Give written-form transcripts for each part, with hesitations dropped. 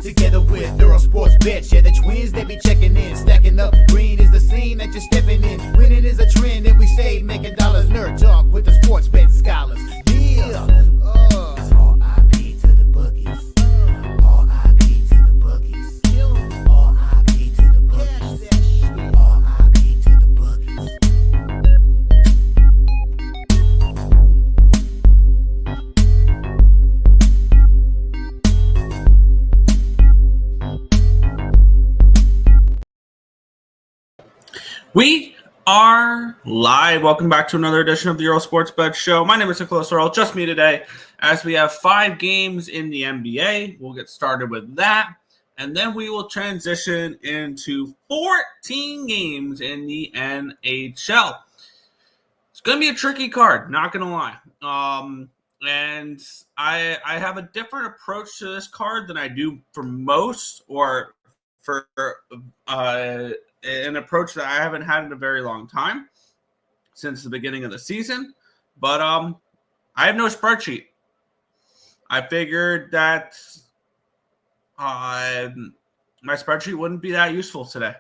together with Earle Sports Bets. Yeah, the twins, they be checking in, stacking up. Green is the scene that you're stepping in. Winning is a trend, and we stay making dollars. Nerd talk with the sports bet scholars. Yeah, it's R.I.P. to the bookies. R.I.P. to the bookies. R.I.P. to the bookies. R.I.P. to the bookies. We are live. Welcome back to another edition of the Earle Sports Bet Show. My name is Nicholas Earle. Just me today, as we have 5 games in the NBA. We'll get started with that, and then we will transition into 14 games in the NHL. It's going to be a tricky card, not going to lie. And I have a different approach to this card than I do for most, or for an approach that I haven't had in a very long time, since the beginning of the season. But I have no spreadsheet. I figured that my spreadsheet wouldn't be that useful today,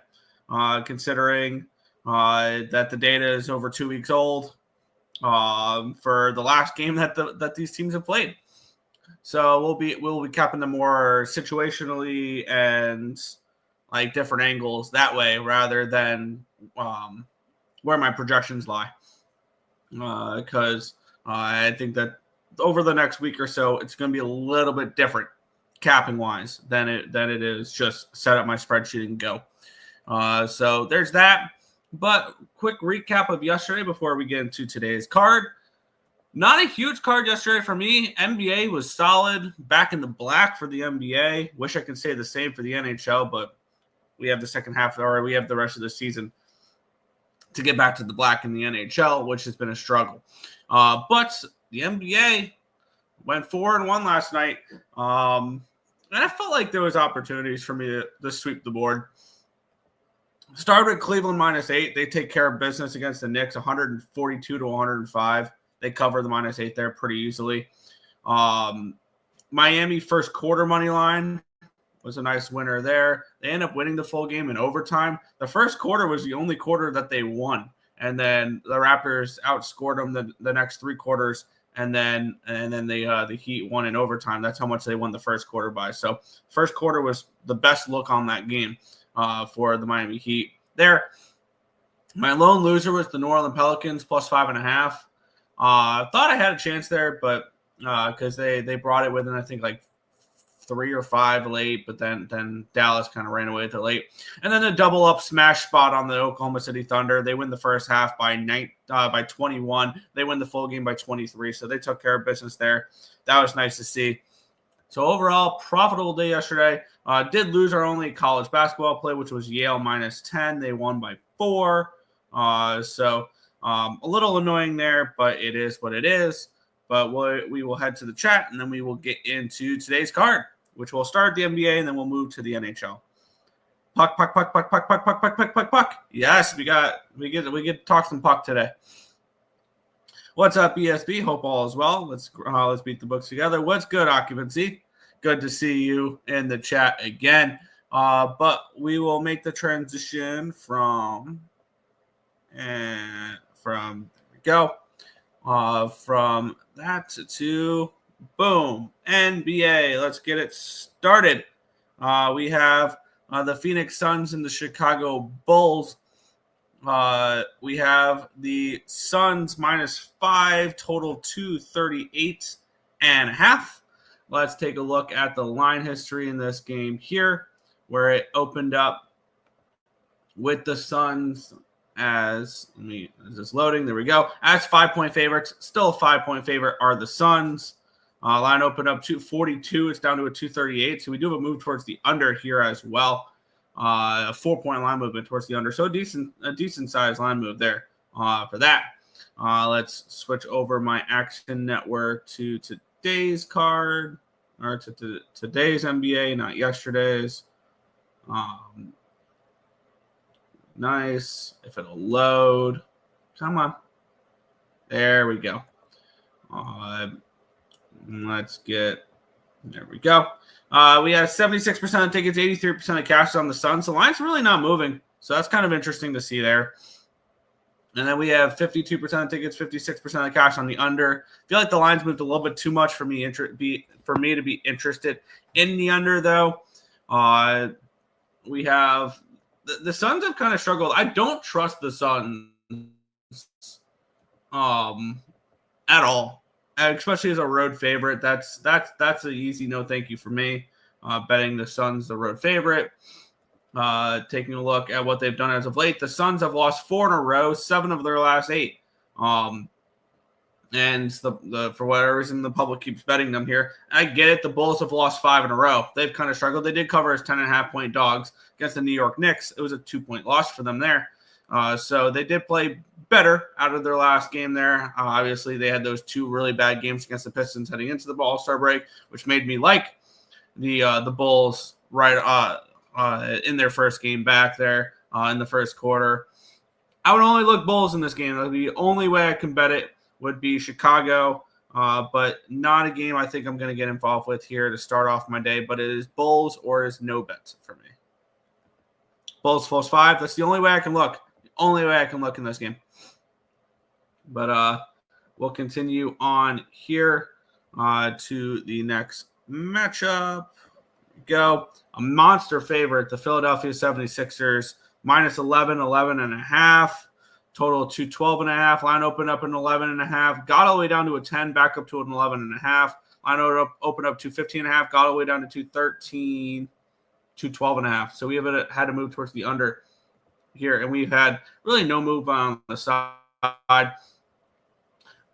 considering that the data is over 2 weeks old for the last game that these teams have played. So we'll be capping them more situationally and like different angles that way, rather than where my projections lie. Because I think that over the next week or so, it's going to be a little bit different capping wise than it is just set up my spreadsheet and go. So there's that. But quick recap of yesterday before we get into today's card. Not a huge card yesterday for me. NBA was solid, back in the black for the NBA. Wish I could say the same for the NHL, but we have the second half, or we have the rest of the season to get back to the black in the NHL, which has been a struggle. But the NBA went 4-1 last night. And I felt like there was opportunities for me to sweep the board. Started with Cleveland -8. They take care of business against the Knicks, 142-105. They cover the -8 there pretty easily. Miami first quarter money line was a nice winner there. They end up winning the full game in overtime. The first quarter was the only quarter that they won, and then the Raptors outscored them the next 3 quarters, and then the Heat won in overtime. That's how much they won the first quarter by. So first quarter was the best look on that game for the Miami Heat there. My lone loser was the New Orleans Pelicans +5.5. Thought I had a chance there, but because they brought it within, I think, like 3 or 5 late, but then Dallas kind of ran away with it late. And then the double up smash spot on the Oklahoma City Thunder. They win the first half by 21. They win the full game by 23, so they took care of business there. That was nice to see. So overall, profitable day yesterday. Did lose our only college basketball play, which was Yale -10. They won by 4. So a little annoying there, but it is what it is. But we will head to the chat, and then we will get into today's card, which will start the NBA, and then we'll move to the NHL. Puck. Yes, we get to talk some puck today. What's up, ESB? Hope all is well. Let's beat the books together. What's good, Occupancy? Good to see you in the chat again. But we will make the transition from that to boom, NBA. Let's get it started. We have the Phoenix Suns and the Chicago Bulls. We have the Suns -5, total 238.5. Let's take a look at the line history in this game here, where it opened up with the Suns is this loading? There we go. As 5-point favorites, still a 5-point favorite are the Suns. Line opened up 242. It's down to a 238. So we do have a move towards the under here as well. A 4-point line movement towards the under. So a decent sized line move there for that. Let's switch over my Action Network to today's card, or to today's NBA, not yesterday's. Nice. If it'll load. Come on. There we go. Let's get There we go. We have 76% of tickets, 83% of cash on the Suns. The line's really not moving, so that's kind of interesting to see there. And then we have 52% of tickets, 56% of cash on the under. I feel like the line's moved a little bit too much for me to be interested in the under, though. We have the Suns have kind of struggled. I don't trust the Suns at all, especially as a road favorite. That's an easy no thank you for me. Betting the Suns the road favorite. Taking a look at what they've done as of late, the Suns have lost 4 in a row, 7 of their last 8. And for whatever reason, the public keeps betting them here. I get it. The Bulls have lost 5 in a row. They've kind of struggled. They did cover as 10.5-point dogs against the New York Knicks. It was a 2-point loss for them there. So they did play better out of their last game there. Obviously, they had those 2 really bad games against the Pistons heading into the All-Star break, which made me like the Bulls right in their first game back there in the first quarter. I would only look Bulls in this game. The only way I can bet it would be Chicago, but not a game I think I'm going to get involved with here to start off my day, but it is Bulls or is no bets for me. Bulls +5. That's the only way I can look. The only way I can look in this game. But we'll continue on here to the next matchup. Go. A monster favorite, the Philadelphia 76ers, -11, 11.5. Total to 12.5. Line opened up an 11.5. Got all the way down to a 10, back up to an 11.5. Line opened up to 15.5. Got all the way down to 13, to 12.5. So we have had to move towards the under here, and we've had really no move on the side.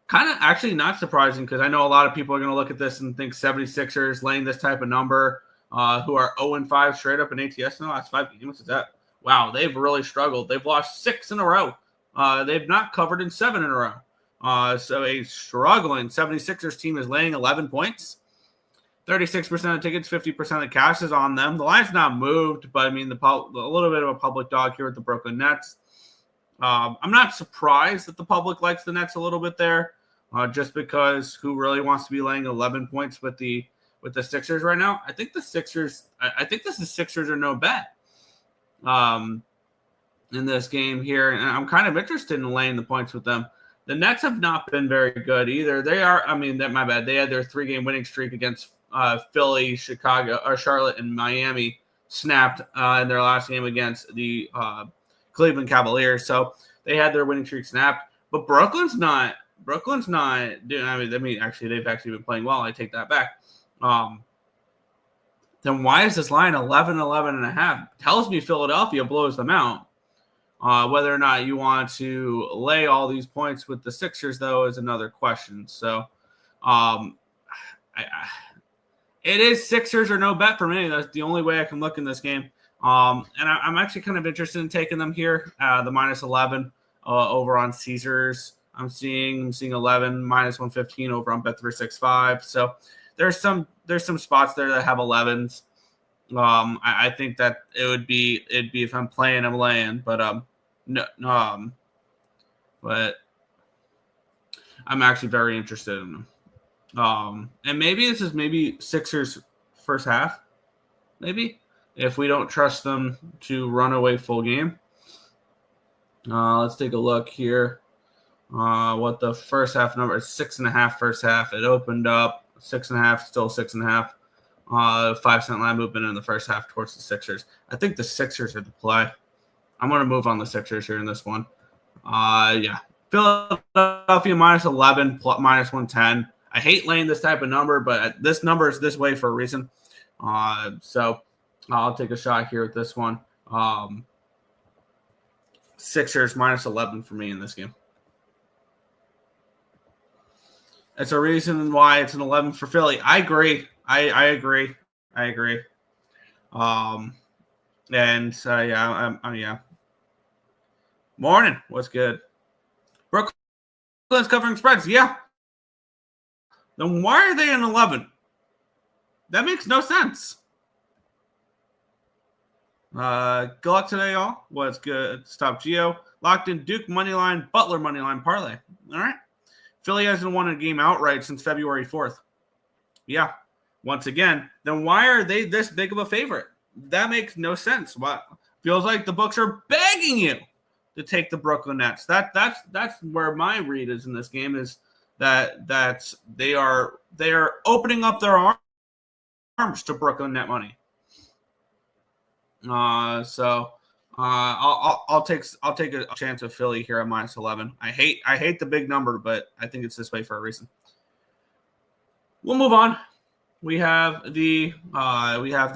Kind of actually not surprising because I know a lot of people are going to look at this and think 76ers laying this type of number. Who are 0-5 straight up in ATS in the last 5 games. Is that? Wow, they've really struggled. They've lost 6 in a row. They've not covered in 7 in a row. So a struggling 76ers team is laying 11 points. 36% of tickets, 50% of cash is on them. The line's not moved, but I mean, a little bit of a public dog here with the Brooklyn Nets. I'm not surprised that the public likes the Nets a little bit there, just because who really wants to be laying 11 points with the Sixers right now? I think the Sixers are no bet in this game here, and I'm kind of interested in laying the points with them. The Nets have not been very good either. They are, my bad. They had their 3-game winning streak against Philly, Chicago, or Charlotte, and Miami snapped in their last game against the Cleveland Cavaliers. So they had their winning streak snapped, but Brooklyn's not doing. Actually, they've actually been playing well. I take that back. Then why is this line 11.5? Tells me Philadelphia blows them out. Whether or not you want to lay all these points with the Sixers, though, is another question. So it is Sixers or no bet for me. That's the only way I can look in this game. And I'm actually kind of interested in taking them here. The -11 over on Caesars. I'm seeing 11 -115 over on Bet365. So there's some spots there that have 11s. I think that it'd be if I'm playing, I'm laying, but but I'm actually very interested in them. And maybe this is Sixers first half, maybe if we don't trust them to run away full game. Let's take a look here. What the first half number is 6.5 first half. It opened up 6.5, still 6.5. 5-cent line movement in the first half towards the Sixers. I think the Sixers are the play. I'm going to move on the Sixers here in this one. Yeah. Philadelphia -11, -110. I hate laying this type of number, but this number is this way for a reason. So I'll take a shot here with this one. Sixers -11 for me in this game. It's a reason why it's an 11 for Philly. I agree. I agree. Yeah. Morning. What's good? Brooklyn's covering spreads. Yeah. Then why are they in 11? That makes no sense. Good luck today, y'all. What's good? Stop Geo. Locked in Duke moneyline, Butler moneyline parlay. All right. Philly hasn't won a game outright since February 4th. Yeah. once again, then why are they this big of a favorite? That makes no sense. What feels like the books are begging you to take the Brooklyn Nets. That's where my read is in this game, is that they are opening up their arms to Brooklyn net money. I'll take a chance of Philly here at -11. I hate the big number, but I think it's this way for a reason. We'll move on. We have the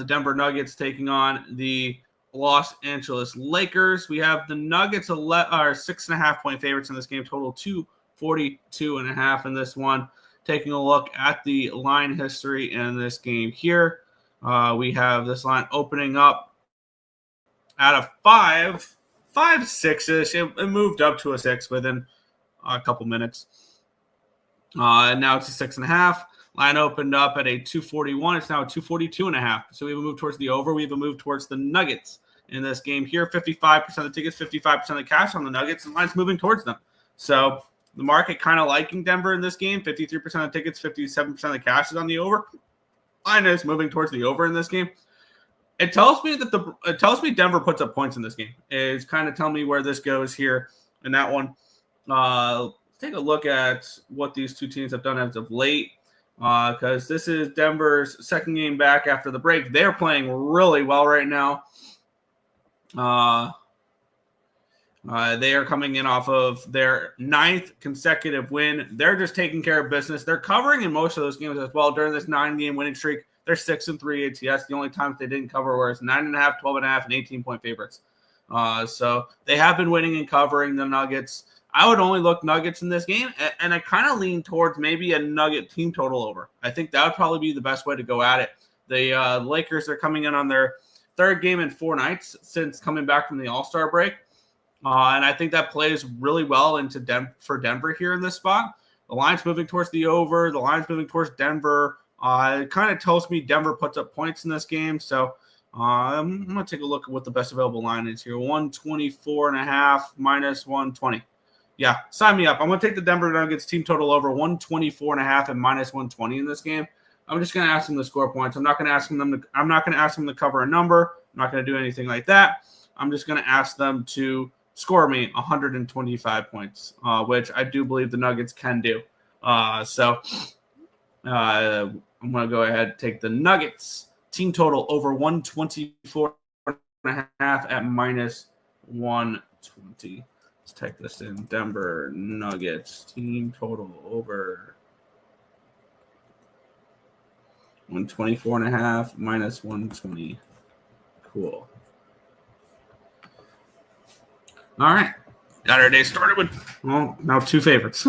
Denver Nuggets taking on the Los Angeles Lakers. We have the Nuggets are 6.5 point favorites in this game, total 242.5 in this one. Taking a look at the line history in this game here, we have this line opening up at a 5.6-ish. It moved up to a 6 within a couple minutes, and now it's a 6.5. Line opened up at a 241. It's now a 242.5. So we have a move towards the over. We have a move towards the Nuggets in this game here. 55% of the tickets, 55% of the cash on the Nuggets, and line's moving towards them. So the market kind of liking Denver in this game. 53% of the tickets, 57% of the cash is on the over. Line is moving towards the over in this game. It tells me Denver puts up points in this game. It's kind of telling me where this goes here in that one. Let's take a look at what these two teams have done as of late, because this is Denver's second game back after the break. They're playing really well right now. They are coming in off of their 9th consecutive win. They're just taking care of business. They're covering in most of those games as well. During this 9-game winning streak, they're 6-3 ATS. The only times they didn't cover were 9.5, 12.5, and 18-point favorites. So they have been winning and covering the Nuggets. I would only look Nuggets in this game, and I kind of lean towards maybe a Nugget team total over. I think that would probably be the best way to go at it. The Lakers are coming in on their 3rd game in 4 nights since coming back from the All-Star break. And I think that plays really well into for Denver here in this spot. The line's moving towards the over. The line's moving towards Denver. It kind of tells me Denver puts up points in this game. So I'm going to take a look at what the best available line is here. 124.5 -120. Yeah, sign me up. I'm going to take the Denver Nuggets team total over 124.5 and -120 in this game. I'm just going to ask them to score points. I'm not going to ask them to cover a number. I'm not going to do anything like that. I'm just going to ask them to score me 125 points, which I do believe the Nuggets can do. So I'm going to go ahead and take the Nuggets team total over 124.5 at -120. Let's type this in. Denver Nuggets team total over 124.5 -120. Cool. All right. Got our day started with, well, now 2 favorites.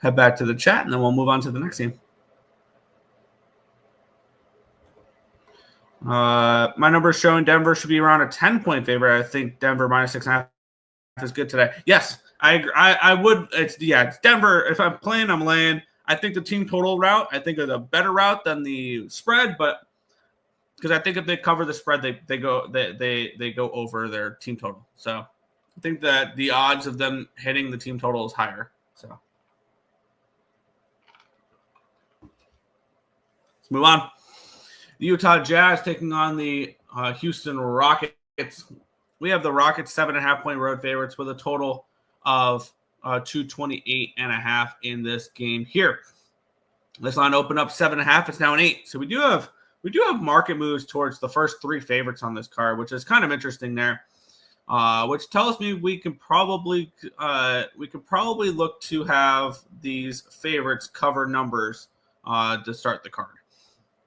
Head back to the chat, and then we'll move on to the next game. My number is showing Denver should be around a 10-point favorite. I think Denver -6.5 is good today. Yes, I agree. I would. It's Denver. If I'm playing, I'm laying. I think the team total route, I think, is a better route than the spread, but because I think if they cover the spread, they go over their team total. So I think that the odds of them hitting the team total is higher. So let's move on. The Utah Jazz taking on the Houston Rockets. We have the Rockets 7.5-point road favorites with a total of 228.5 in this game here. This line opened up 7.5. It's now an 8. So we do have market moves towards the first 3 favorites on this card, which is kind of interesting there. Which tells me we could probably look to have these favorites cover numbers to start the card.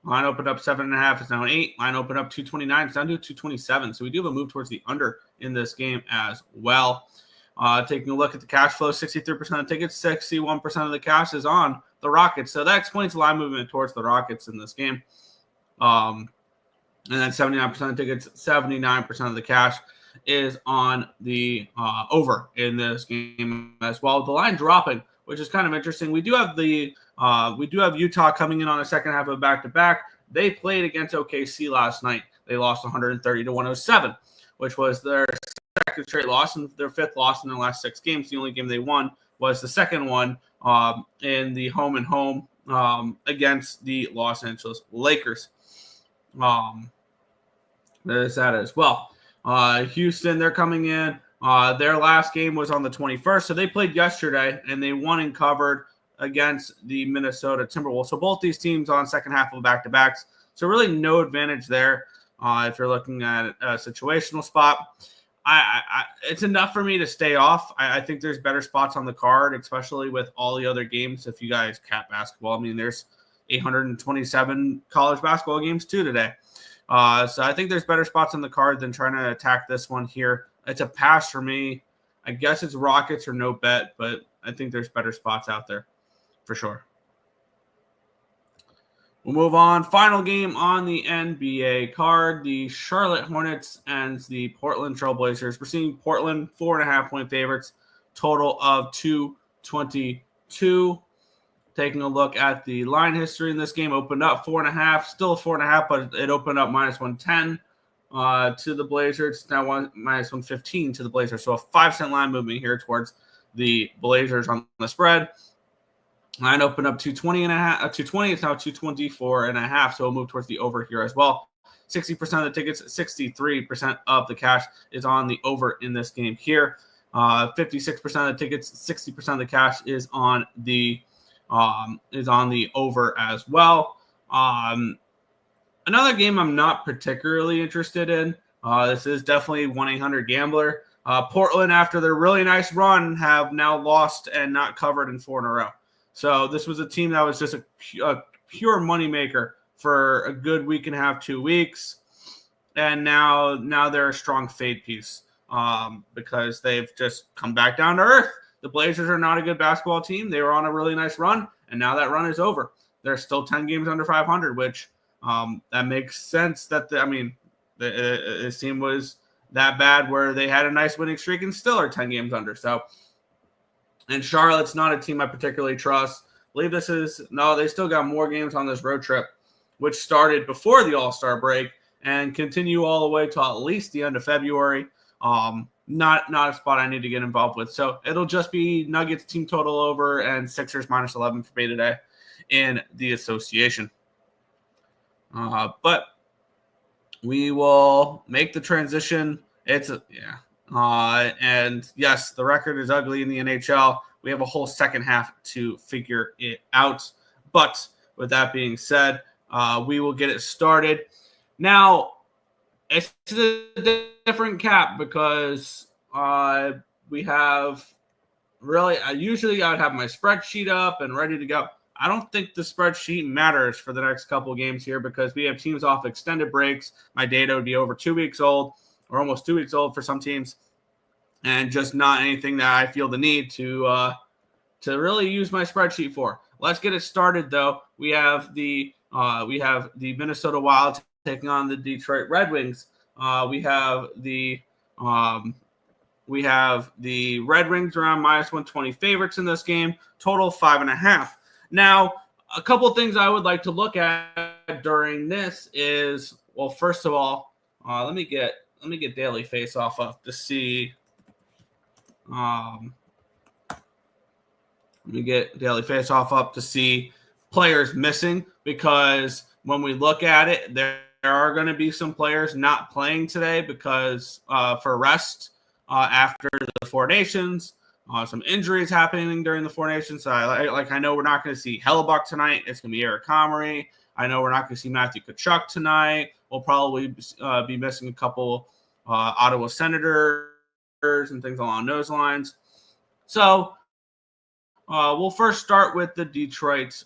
Line opened up 7.5. It's now an 8. Line opened up 229. It's down to 227. So we do have a move towards the under in this game as well. Taking a look at the cash flow, 63% of tickets, 61% of the cash is on the Rockets. So that explains the line movement towards the Rockets in this game. And then 79% of tickets, 79% of the cash is on the over in this game as well. The line dropping, which is kind of interesting. We do have Utah coming in on the second half of back-to-back. They played against OKC last night. They lost 130-107, which was their second straight loss and their 5th loss in their last 6 games. The only game they won was the second one in the home against the Los Angeles Lakers. There's that as well. Houston, they're coming in. Their last game was on the 21st, so they played yesterday, and they won and covered against the Minnesota Timberwolves. So both these teams on second half of back-to-backs. So really no advantage there if you're looking at a situational spot. It's enough for me to stay off. I think there's better spots on the card, especially with all the other games. If you guys cap basketball, I mean, there's 827 college basketball games too today. So I think there's better spots on the card than trying to attack this one here. It's a pass for me. I guess it's Rockets or no bet, but I think there's better spots out there for sure. We'll move on. Final game on the NBA card, the Charlotte Hornets and the Portland Trail Blazers. We're seeing Portland 4.5-point favorites, total of 222. Taking a look at the line history in this game, opened up 4.5, still 4.5, but it opened up -110 to the Blazers. It's now -115 to the Blazers. So a 5-cent line movement here towards the Blazers on the spread. Line opened up 220. It's now 224.5. So we'll move towards the over here as well. 60% of the tickets, 63% of the cash is on the over in this game here. 56% of the tickets, 60% of the cash is on the over as well. Another game I'm not particularly interested in. This is definitely 1-800-GAMBLER. Portland, after their really nice run, have now lost and not covered in 4 in a row. So this was a team that was just a pure moneymaker for a good week and a half, 2 weeks. And now they're a strong fade piece because they've just come back down to earth. The Blazers are not a good basketball team. They were on a really nice run, and now that run is over. They're still 10 games under 500, which that makes sense. This team was that bad where they had a nice winning streak and still are 10 games under. So, and Charlotte's not a team I particularly trust. I believe they still got more games on this road trip, which started before the All-Star break and continue all the way till at least the end of February. Not a spot I need to get involved with. So it'll just be Nuggets team total over and Sixers -11 for me today in the association. But we will make the transition. And yes, the record is ugly in the NHL. We have a whole second half to figure it out. But with that being said, we will get it started. Now, it's a different cap because we have usually I'd have my spreadsheet up and ready to go. I don't think the spreadsheet matters for the next couple of games here because we have teams off extended breaks. My data would be over 2 weeks old or almost 2 weeks old for some teams, and just not anything that I feel the need to really use my spreadsheet for. Let's get it started though. We have the Minnesota Wild taking on the Detroit Red Wings. We have the Red Wings around -120 favorites in this game. Total 5.5. Now, a couple things I would like to look at during this is, well, first of all, let me get daily face-off up to see. Let me get daily face-off up to see players missing, because when we look at it, there are going to be some players not playing today because for rest after the Four Nations. Some injuries happening during the Four Nations. I know we're not going to see Hellebuck tonight. It's going to be Eric Comrie. I know we're not going to see Matthew Tkachuk tonight. We'll probably be missing a couple Ottawa Senators and things along those lines. So we'll first start with the Detroit.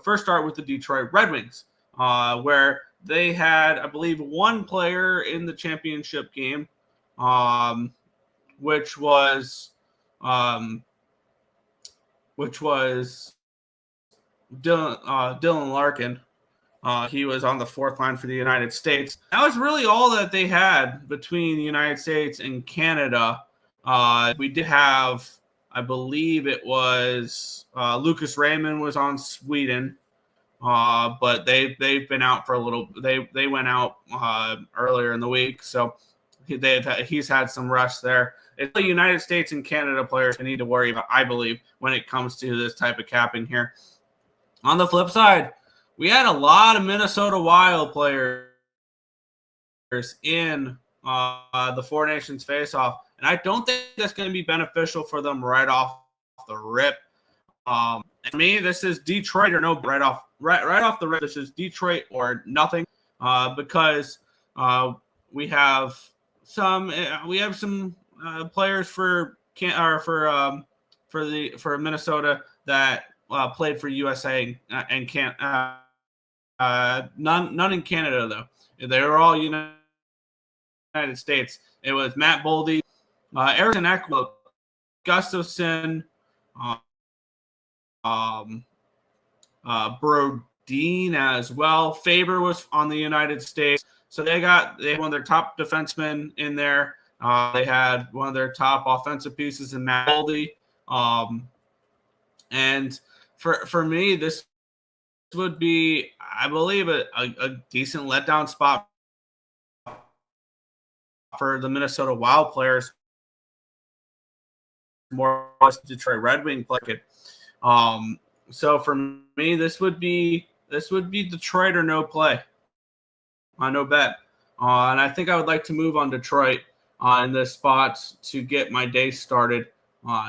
First start with the Detroit Red Wings, where they had, I believe, one player in the championship game, which was Dylan Larkin. He was on the fourth line for the United States. That was really all that they had between the United States and Canada. We did have, I believe it was Lucas Raymond was on Sweden, but they've been out for a little. They went out earlier in the week, so he's had some rest there. It's the United States and Canada players we need to worry about, I believe, when it comes to this type of capping here. On the flip side, we had a lot of Minnesota Wild players in the Four Nations face-off, and I don't think that's going to be beneficial for them right off the rip. For me, this is Detroit or no. Right off the rip, this is Detroit or nothing, because we have some players for Minnesota that played for USA and can't. None in Canada though. They were all United States. It was Matt Boldy, Eriksson Ekblad, Gustafsson, Brodin as well. Faber was on the United States. So they had one of their top defensemen in there. They had one of their top offensive pieces in Matt Boldy. And for me, this would be, I believe, a decent letdown spot for the Minnesota Wild players. More or less Detroit Red Wing play. So for me, this would be Detroit or no play. No bet. And I think I would like to move on Detroit in this spot to get my day started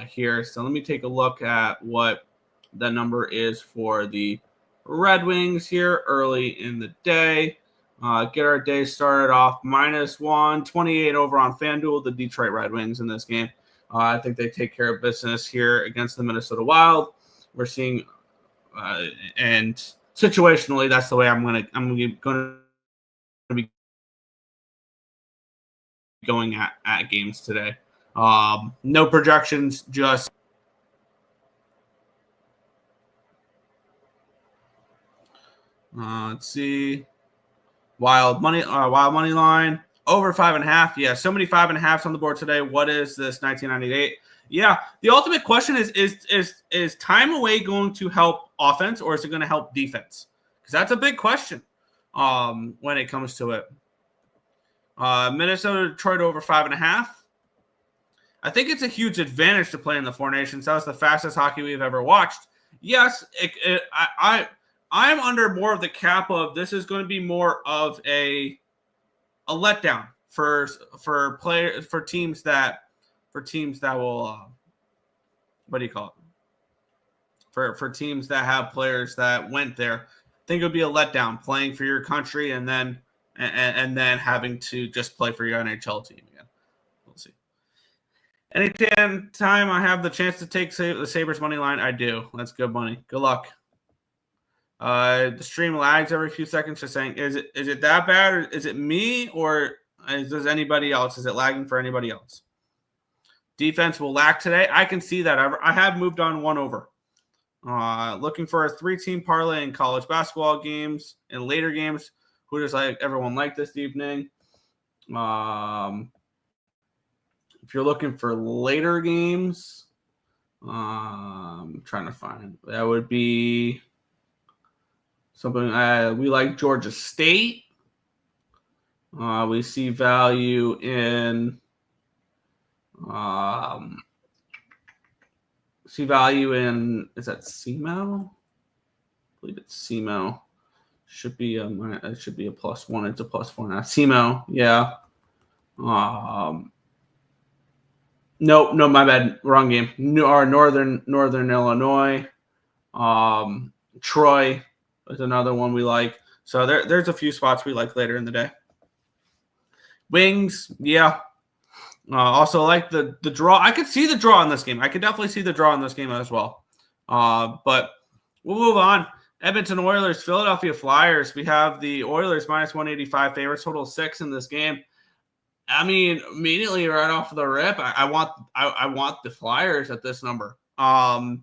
here. So let me take a look at what the number is for the Red Wings here early in the day. Get our day started off -128 over on FanDuel, the Detroit Red Wings in this game. I think they take care of business here against the Minnesota Wild. We're seeing, and situationally, that's the way I'm going to be going at games today. No projections, just let's see. Wild money line over 5.5. Yeah, so many 5.5s on the board today. What is this 1998? Yeah, the ultimate question is time away going to help offense or is it going to help defense? Because that's a big question when it comes to it. Minnesota, Detroit over 5.5. I think it's a huge advantage to play in the Four Nations. That was the fastest hockey we've ever watched. Yes, I'm under more of the cap of this is going to be more of a letdown for teams that will what do you call it? For teams that have players that went there. I think it would be a letdown playing for your country and then having to just play for your NHL team again. We'll see. Anytime I have the chance to take the Sabres money line, I do. That's good money. Good luck. The stream lags every few seconds. Just saying, is it that bad, or is it me, or does anybody else? Is it lagging for anybody else? Defense will lack today. I can see that. I have moved on one over. Looking for a 3-team parlay in college basketball games and later games. Who does everyone like this evening? If you're looking for later games, I'm trying to find. That would be something we like Georgia State. We see value in is that SEMO? I believe it's SEMO. Should be a +1. It's a +4.5. SEMO, yeah. No, my bad. Wrong game. Northern Illinois. Troy is another one we like. So there's a few spots we like later in the day. Wings, yeah. Also like the draw. I could see the draw in this game. I could definitely see the draw in this game as well. But we'll move on. Edmonton Oilers, Philadelphia Flyers. We have the Oilers -185 favorites, total 6 in this game. I mean, immediately right off the rip, I want the Flyers at this number. And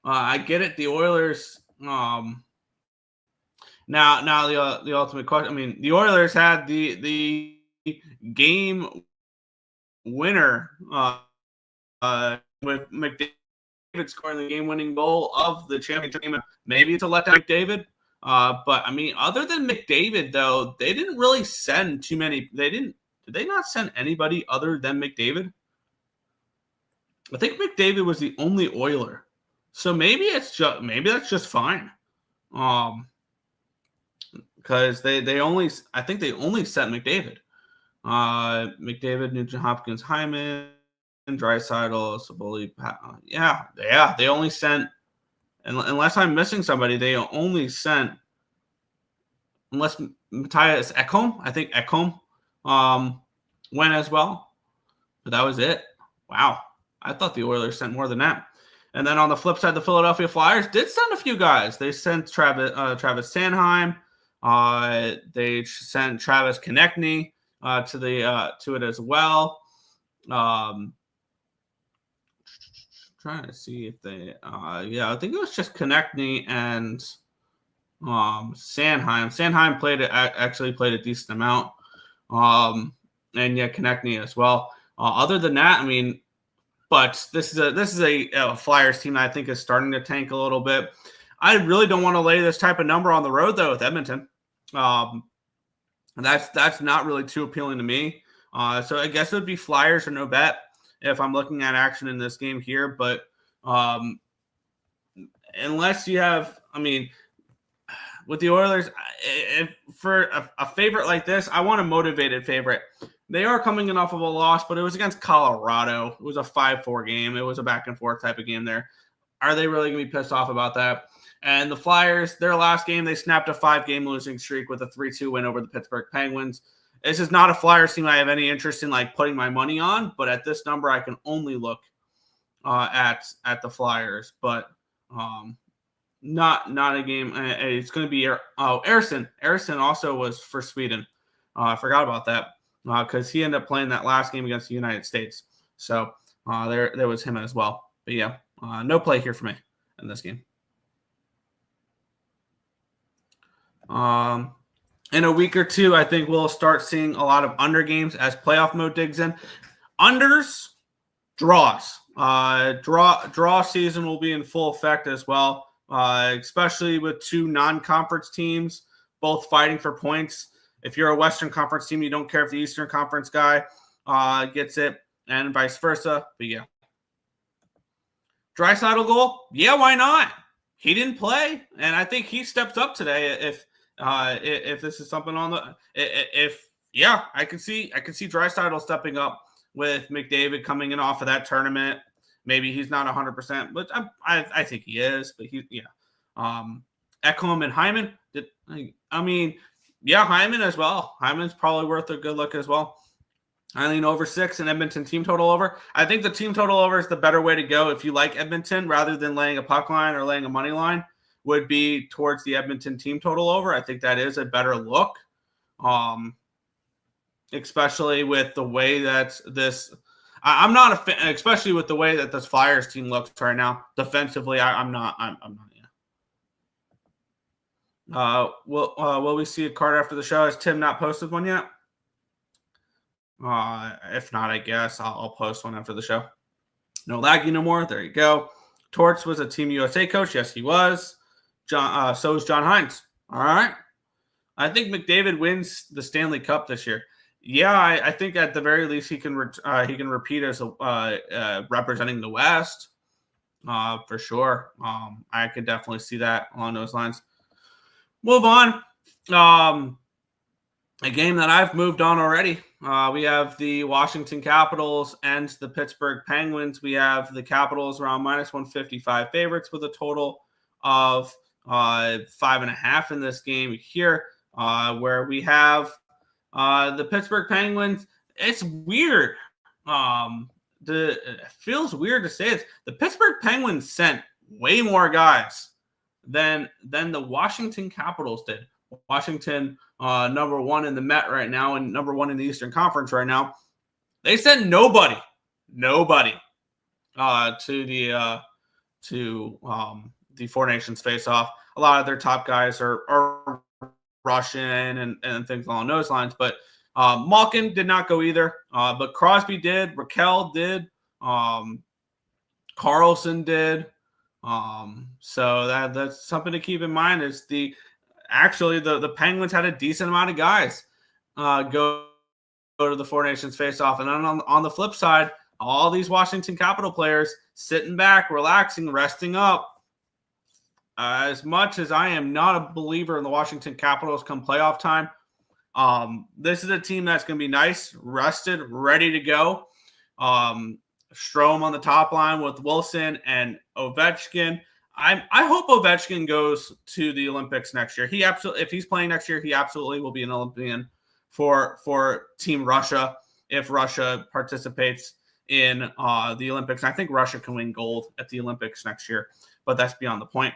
I get it. The Oilers. Now the ultimate question. I mean, the Oilers had the game winner with McDavid scoring the game-winning goal of the championship game. Maybe it's a letdown, McDavid. But I mean, other than McDavid, though, they didn't really send too many. Did they not send anybody other than McDavid? I think McDavid was the only Oiler So maybe that's just fine. Because they only sent McDavid. McDavid, Nugent Hopkins, Hyman, Draisaitl, Saboli. Yeah. They only sent, unless I'm missing somebody, they only sent, unless Matthias Ekholm. I think Ekholm went as well. But that was it. Wow. I thought the Oilers sent more than that. And then on the flip side, the Philadelphia Flyers did send a few guys. They sent Travis Sanheim. They sent Travis Konechny to it as well. Trying to see if they I think it was just Konechny and Sanheim. Sanheim actually played a decent amount. And yeah, Konechny as well. Other than that, I mean, but this is a Flyers team that I think is starting to tank a little bit. I really don't want to lay this type of number on the road though with Edmonton. That's not really too appealing to me. So I guess it would be Flyers or no bet if I'm looking at action in this game here. But unless you have, I mean, with the Oilers, for a favorite like this, I want a motivated favorite. They are coming in off of a loss, but it was against Colorado. It was a 5-4 game. It was a back-and-forth type of game there. Are they really going to be pissed off about that? And the Flyers, their last game, they snapped a 5-game losing streak with a 3-2 win over the Pittsburgh Penguins. This is not a Flyers team I have any interest in putting my money on, but at this number, I can only look at the Flyers. But not a game. It's going to be Ersson. Ersson also was for Sweden. I forgot about that because he ended up playing that last game against the United States. So there was him as well. But yeah, no play here for me in this game. In a week or two, I think we'll start seeing a lot of under games as playoff mode digs in. Unders, draws. Draw season will be in full effect as well, especially with two non-conference teams both fighting for points. If you're a Western Conference team, you don't care if the Eastern Conference guy gets it, and vice versa. But yeah. Draisaitl goal? Yeah, why not? He didn't play, and I think he steps up today. If this is something on the, I can see Draisaitl stepping up with McDavid coming in off of that tournament. Maybe he's not 100%, but I think he is. But Ekholm and Hyman. Hyman as well. Hyman's probably worth a good look as well. I lean over 6 and Edmonton team total over. I think the team total over is the better way to go if you like Edmonton rather than laying a puck line or laying a money line. Would be towards the Edmonton team total over. I think that is a better look, especially with the way that this. I'm not a fan, especially with the way that this Flyers team looks right now defensively. I'm not. Yeah. Will we see a card after the show? Has Tim not posted one yet? If not, I guess I'll post one after the show. No laggy no more. There you go. Torts was a Team USA coach. Yes, he was. So is John Hines. All right. I think McDavid wins the Stanley Cup this year. Yeah, I think at the very least he can repeat as representing the West for sure. I could definitely see that along those lines. Move on. A game that I've moved on already. We have the Washington Capitals and the Pittsburgh Penguins. We have the Capitals around -155 favorites with a total of 5.5 in this game here, where we have the Pittsburgh Penguins. It's weird. It feels weird to say it. The Pittsburgh Penguins sent way more guys than the Washington Capitals did. Washington, number 1 in the Met right now and number 1 in the Eastern Conference right now. They sent nobody to the Four Nations face-off. A lot of their top guys are Russian and things along those lines. But Malkin did not go either. But Crosby did. Raquel did. Carlson did. So that's something to keep in mind. Is the Penguins had a decent amount of guys go to the Four Nations face-off. And then on the flip side, all these Washington Capital players sitting back, relaxing, resting up. As much as I am not a believer in the Washington Capitals come playoff time, this is a team that's going to be nice, rested, ready to go. Strome on the top line with Wilson and Ovechkin. I hope Ovechkin goes to the Olympics next year. If he's playing next year, he absolutely will be an Olympian for Team Russia if Russia participates in the Olympics. And I think Russia can win gold at the Olympics next year, but that's beyond the point.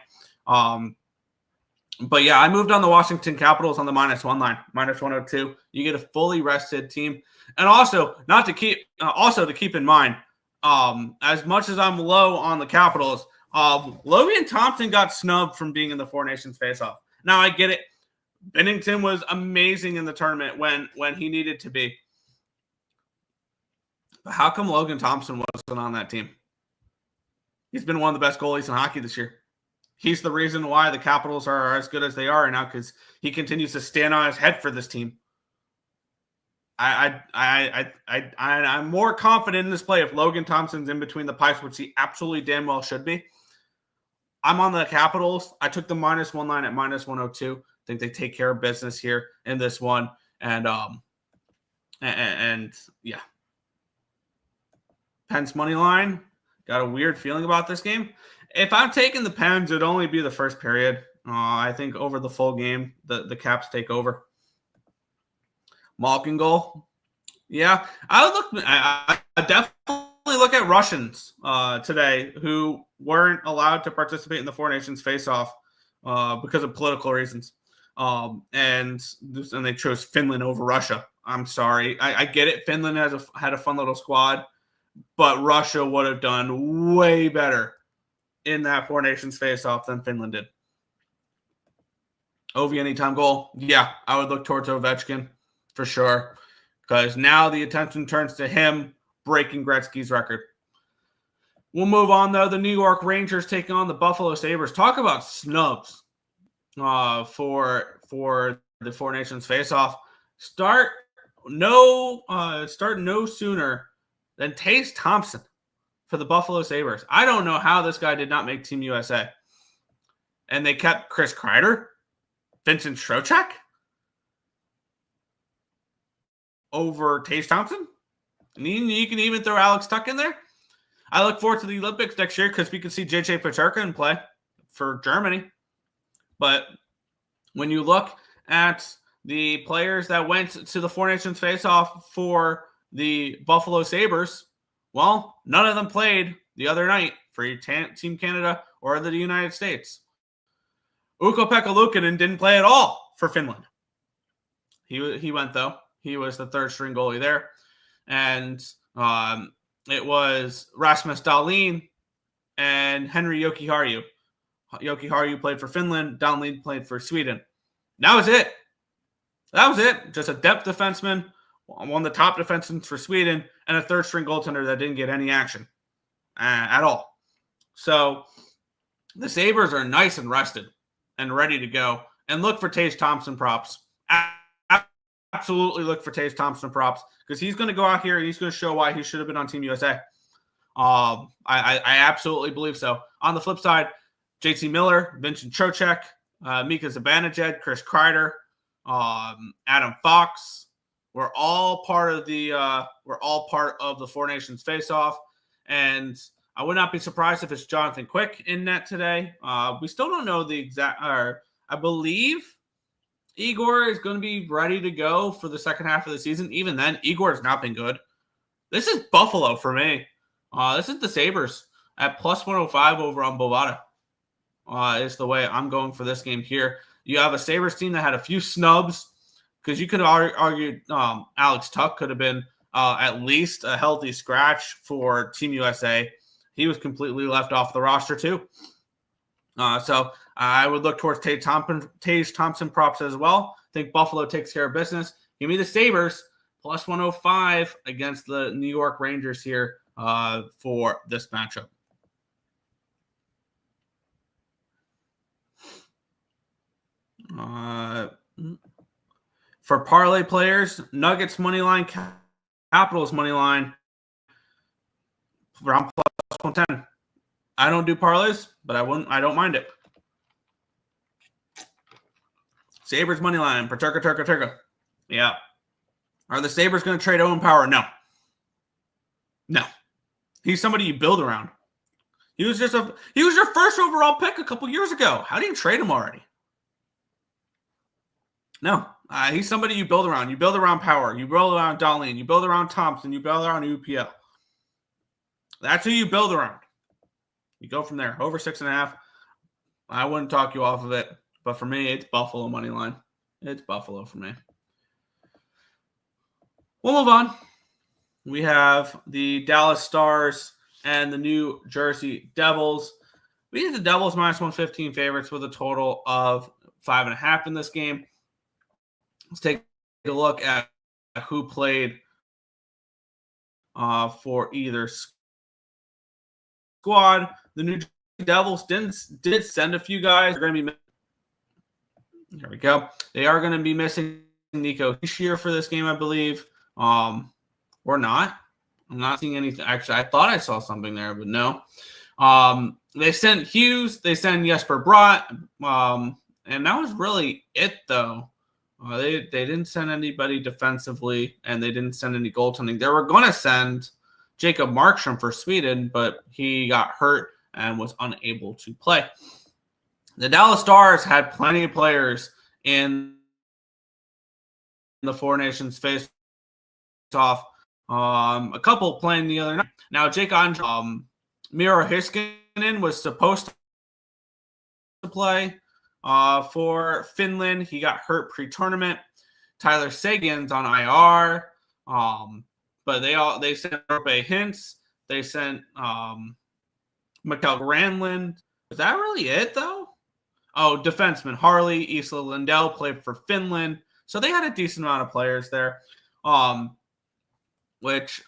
But yeah, I moved on the Washington Capitals on the -1 line, -102. You get a fully rested team, and also to keep in mind, as much as I'm low on the Capitals, Logan Thompson got snubbed from being in the Four Nations faceoff. Now I get it. Bennington was amazing in the tournament when he needed to be. But how come Logan Thompson wasn't on that team? He's been one of the best goalies in hockey this year. He's the reason why the Capitals are as good as they are now, because he continues to stand on his head for this team. I'm more confident in this play if Logan Thompson's in between the pipes, which he absolutely damn well should be. I'm on the Capitals. I took the -1 line at -102. I think they take care of business here in this one, and yeah. Pens money line. Got a weird feeling about this game. If I'm taking the Pens, it'd only be the first period. I think over the full game, the Caps take over. Malkin goal. Yeah, I definitely look at Russians today who weren't allowed to participate in the Four Nations face-off because of political reasons. And they chose Finland over Russia. I'm sorry. I get it. Finland had a fun little squad, but Russia would have done way better in that Four Nations face-off than Finland did. Ovi anytime goal. Yeah, I would look towards Ovechkin for sure, because now the attention turns to him breaking Gretzky's record. We'll move on, though. The New York Rangers taking on the Buffalo Sabres. Talk about snubs for the Four Nations face-off. Start no sooner than Taze Thompson for the Buffalo Sabres. I don't know how this guy did not make Team USA. And they kept Chris Kreider, Vincent Trocheck over Taze Thompson. And you can even throw Alex Tuck in there. I look forward to the Olympics next year because we can see JJ Peterka play for Germany. But when you look at the players that went to the Four Nations face-off for the Buffalo Sabres, well, none of them played the other night for Team Canada or the United States. Ukko-Pekka Luukkonen didn't play at all for Finland. He went, though. He was the third-string goalie there. And it was Rasmus Dahlin and Henri Jokiharju. Jokiharju played for Finland. Dahlin played for Sweden. That was it. Just a depth defenseman, one of the top defensemen for Sweden, and a third-string goaltender that didn't get any action at all. So the Sabres are nice and rested and ready to go. And look for Taze Thompson props. Absolutely look for Taze Thompson props, because he's going to go out here and he's going to show why he should have been on Team USA. I absolutely believe so. On the flip side, JT Miller, Vincent Trocheck, Mika Zibanejad, Chris Kreider, Adam Fox. We're all part of the Four Nations face-off, and I would not be surprised if it's Jonathan Quick in net today. We still don't know the exact. I believe Igor is going to be ready to go for the second half of the season. Even then, Igor has not been good. This is Buffalo for me. This is the Sabres at +105 over on Bovada. Is the way I'm going for this game here. You have a Sabres team that had a few snubs, because you could argue Alex Tuck could have been at least a healthy scratch for Team USA. He was completely left off the roster too. So I would look towards Taze Thompson props as well. I think Buffalo takes care of business. Give me the Sabres +105 against the New York Rangers here for this matchup. For parlay players, Nuggets money line, Capitals money line. round plus 110. I don't do parlays, but I don't mind it. Sabres money line. Turka. Yeah. Are the Sabres going to trade Owen Power? No. He's somebody you build around. He was your first overall pick a couple years ago. How do you trade him already? No. He's somebody you build around. You build around Power. You build around Dahlin. You build around Thompson. You build around UPL. That's who you build around. You go from there. Over 6.5. I wouldn't talk you off of it. But for me, it's Buffalo money line. It's Buffalo for me. We'll move on. We have the Dallas Stars and the New Jersey Devils. We need the Devils minus 115 favorites with a total of 5.5 in this game. Let's take a look at who played for either squad. The New Jersey Devils did send a few guys. They're going to be there we go. They are going to be missing Nico Hischier for this game, I believe. Or not. I'm not seeing anything. Actually, I thought I saw something there, but no. They sent Hughes. They sent Jesper Bratt. And that was really it, though. They didn't send anybody defensively, and they didn't send any goaltending. They were going to send Jacob Markstrom for Sweden, but he got hurt and was unable to play. The Dallas Stars had plenty of players in the Four Nations face-off. A couple playing the other night. Now, Jake Andre, Miro Heiskanen was supposed to play for Finland. He got hurt pre-tournament. Tyler Seguin's on IR. But they sent Rope Hintz. They sent Mikael Granlund. Was that really it, though? Oh, defenseman Harley, Isla Lindell played for Finland. So they had a decent amount of players there. Which,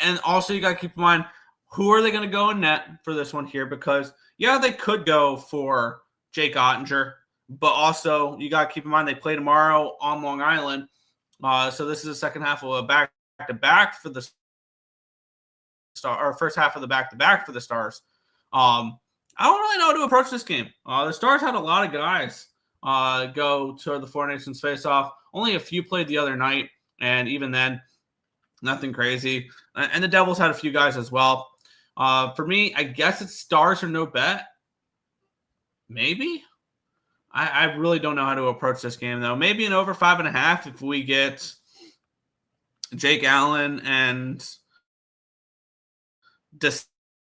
and also you got to keep in mind, who are they going to go in net for this one here? Because, yeah, they could go for Jake Ottinger, but also you got to keep in mind they play tomorrow on Long Island. So this is the second half of a back-to-back for the Star, or first half of the back-to-back for the Stars. I don't really know how to approach this game. The Stars had a lot of guys go to the Four Nations face-off. Only a few played the other night, and even then, nothing crazy. And the Devils had a few guys as well. For me, I guess it's Stars or no bet. Maybe. I really don't know how to approach this game, though. Maybe an over 5.5 if we get Jake Allen and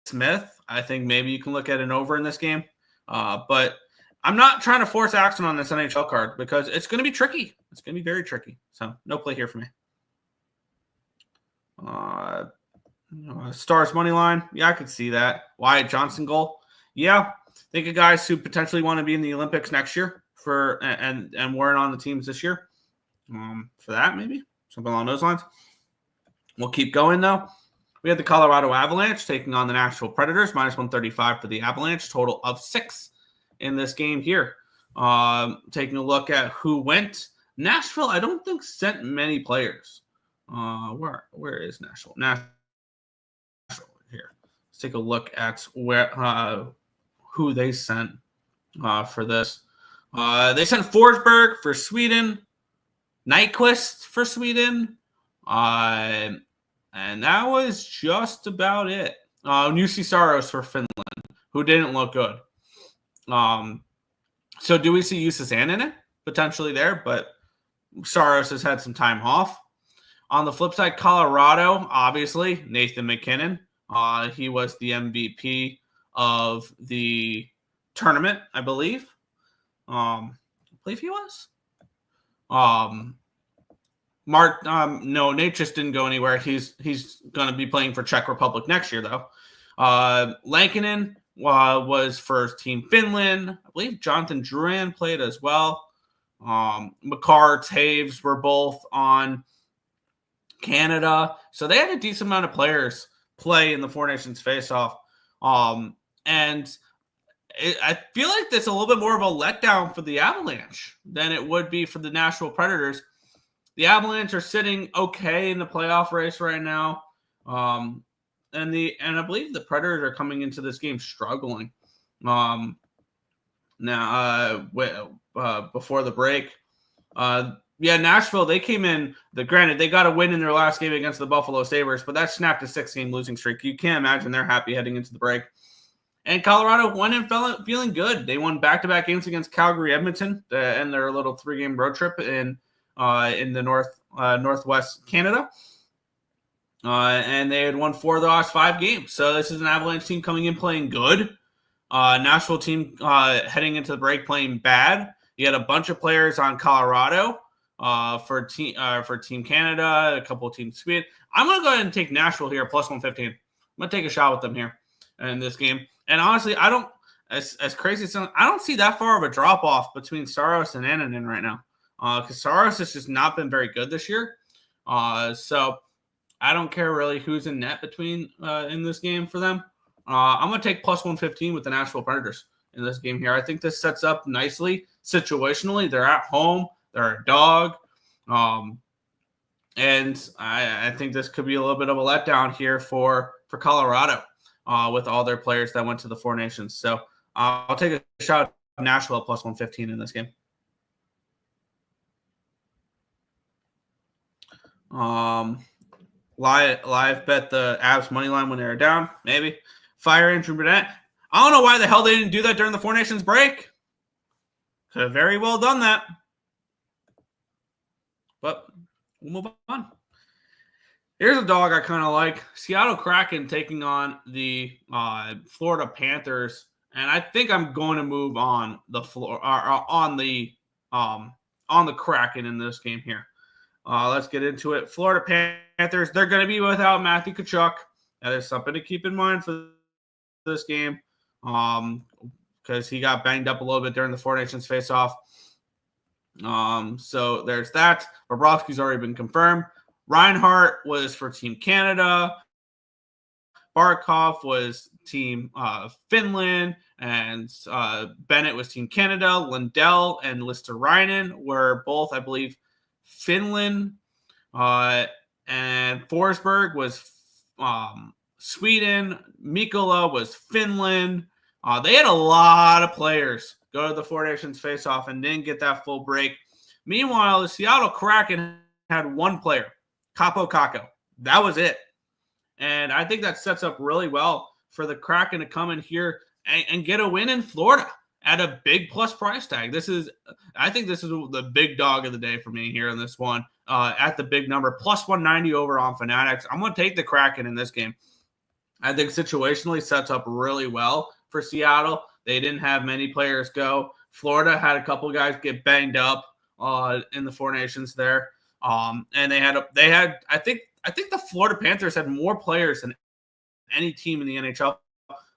Smith. I think maybe you can look at an over in this game. But I'm not trying to force action on this NHL card because it's going to be tricky. It's going to be very tricky. So no play here for me. Stars money line. Yeah, I could see that. Wyatt Johnson goal. Yeah. Think of guys who potentially want to be in the Olympics next year and weren't on the teams this year. For that, maybe something along those lines. We'll keep going though. We have the Colorado Avalanche taking on the Nashville Predators, minus 135 for the Avalanche, total of 6 in this game here. Taking a look at who went. Nashville, I don't think sent many players. Where is Nashville? Nashville here. Let's take a look at who they sent for this. They sent Forsberg for Sweden, Nyquist for Sweden, and that was just about it. Jussi Saros for Finland, who didn't look good. So do we see Jussi in it? Potentially there, but Saros has had some time off. On the flip side, Colorado, obviously, Nathan McKinnon. He was the MVP of the tournament, I believe. I believe he was. Nate just didn't go anywhere. He's going to be playing for Czech Republic next year, though. Lankinen was for Team Finland. I believe Jonathan Drouin played as well. Makar, Taves were both on Canada. So they had a decent amount of players play in the Four Nations face-off. And I feel like that's a little bit more of a letdown for the Avalanche than it would be for the Nashville Predators. The Avalanche are sitting okay in the playoff race right now. and I believe the Predators are coming into this game struggling. Before the break, Nashville, they came in. Granted, they got a win in their last game against the Buffalo Sabres, but that snapped a 6-game losing streak. You can't imagine they're happy heading into the break. And Colorado went in feeling good. They won back-to-back games against Calgary, Edmonton, and their little 3-game road trip in the northwest Canada. And they had won 4 of the last 5 games. So this is an Avalanche team coming in playing good. Nashville team heading into the break playing bad. You had a bunch of players on Colorado for Team Canada, a couple of Team Sweden. I'm going to go ahead and take Nashville here, plus 115. I'm going to take a shot with them here in this game. And honestly, I don't, as crazy as I don't see that far of a drop-off between Saros and Annunen right now. Because Saros has just not been very good this year. So I don't care really who's in net between in this game for them. I'm going to take plus 115 with the Nashville Predators in this game here. I think this sets up nicely situationally. They're at home. They're a dog. And I think this could be a little bit of a letdown here for Colorado with all their players that went to the Four Nations. So I'll take a shot at Nashville plus 115 in this game. Live bet the Avs money line when they were down, maybe. Fire Andrew Burnett. I don't know why the hell they didn't do that during the Four Nations break. Could have very well done that. But we'll move on. Here's a dog I kind of like. Seattle Kraken taking on the Florida Panthers. And I think I'm going to move on the Kraken in this game here. Let's get into it. Florida Panthers, they're going to be without Matthew Tkachuk. Now, there's something to keep in mind for this game because he got banged up a little bit during the Four Nations face-off. So there's that. Bobrovsky's already been confirmed. Reinhart was for Team Canada. Barkov was Team Finland. And Bennett was Team Canada. Lindell and Listerinen were both, I believe, Finland. And Forsberg was Sweden. Mikkola was Finland. They had a lot of players go to the Four Nations face-off and didn't get that full break. Meanwhile, the Seattle Kraken had one player, Kaapo Kakko. That was it. And I think that sets up really well for the Kraken to come in here and get a win in Florida at a big plus price tag. I think this is the big dog of the day for me here in this one at the big number, plus 190 over on Fanatics. I'm going to take the Kraken in this game. I think situationally sets up really well for Seattle. They didn't have many players go. Florida had a couple guys get banged up in the Four Nations there. And they had I think the Florida Panthers had more players than any team in the NHL.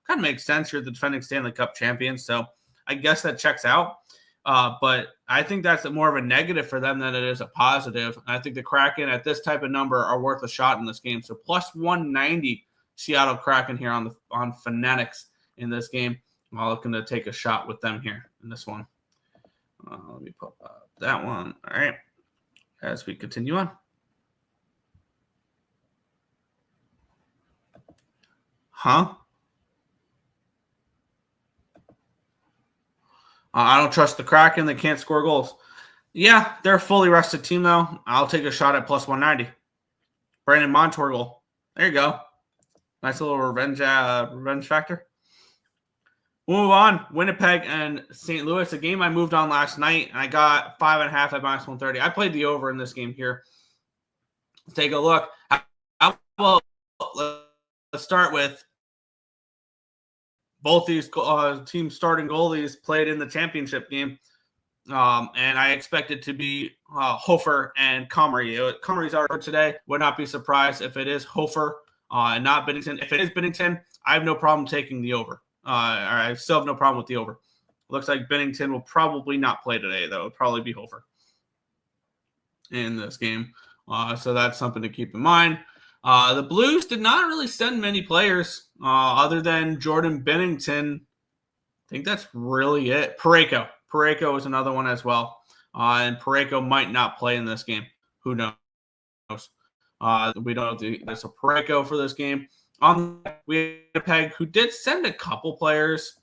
Kind of makes sense. You're the defending Stanley Cup champions, so I guess that checks out. But I think that's more of a negative for them than it is a positive. I think the Kraken at this type of number are worth a shot in this game. So plus 190 Seattle Kraken here on Fanatics in this game. I'm looking to take a shot with them here in this one. Let me put up that one. All right. As we continue on. I don't trust the Kraken. They can't score goals. Yeah, they're a fully rested team, though. I'll take a shot at plus 190. Brandon Montour goal. There you go. Nice little revenge factor. We'll move on. Winnipeg and St. Louis, a game I moved on last night, and I got 5.5 at minus 130. I played the over in this game here. Let's take a look. Let's start with both these teams' starting goalies played in the championship game, and I expect it to be Hofer and Comrie. Comrie's out today. Would not be surprised if it is Hofer and not Binnington. If it is Binnington, I have no problem taking the over. I still have no problem with the over. Looks like Binnington will probably not play today, though. It'll probably be Hofer in this game. So that's something to keep in mind. The Blues did not really send many players other than Jordan Binnington. I think that's really it. Parayko is another one as well. And Parayko might not play in this game. Who knows? We don't have to. That's a Parayko for this game. On Winnipeg, who did send a couple players.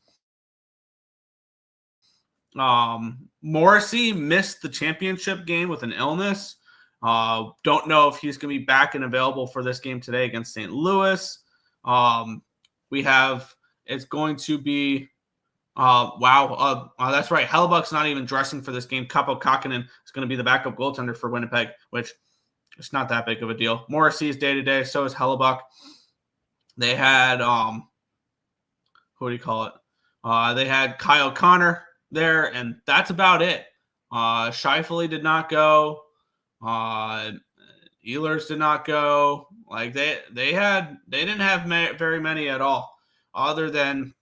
Morrissey missed the championship game with an illness. Don't know if he's going to be back and available for this game today against St. Louis. It's going to be, that's right. Hellebuck's not even dressing for this game. Kaapo Kakkonen is going to be the backup goaltender for Winnipeg, which is not that big of a deal. Morrissey is day-to-day, so is Hellebuck. They had, who do you call it? They had Kyle Connor there, and that's about it. Scheifele did not go. Ehlers did not go. Like they didn't have very many at all, other than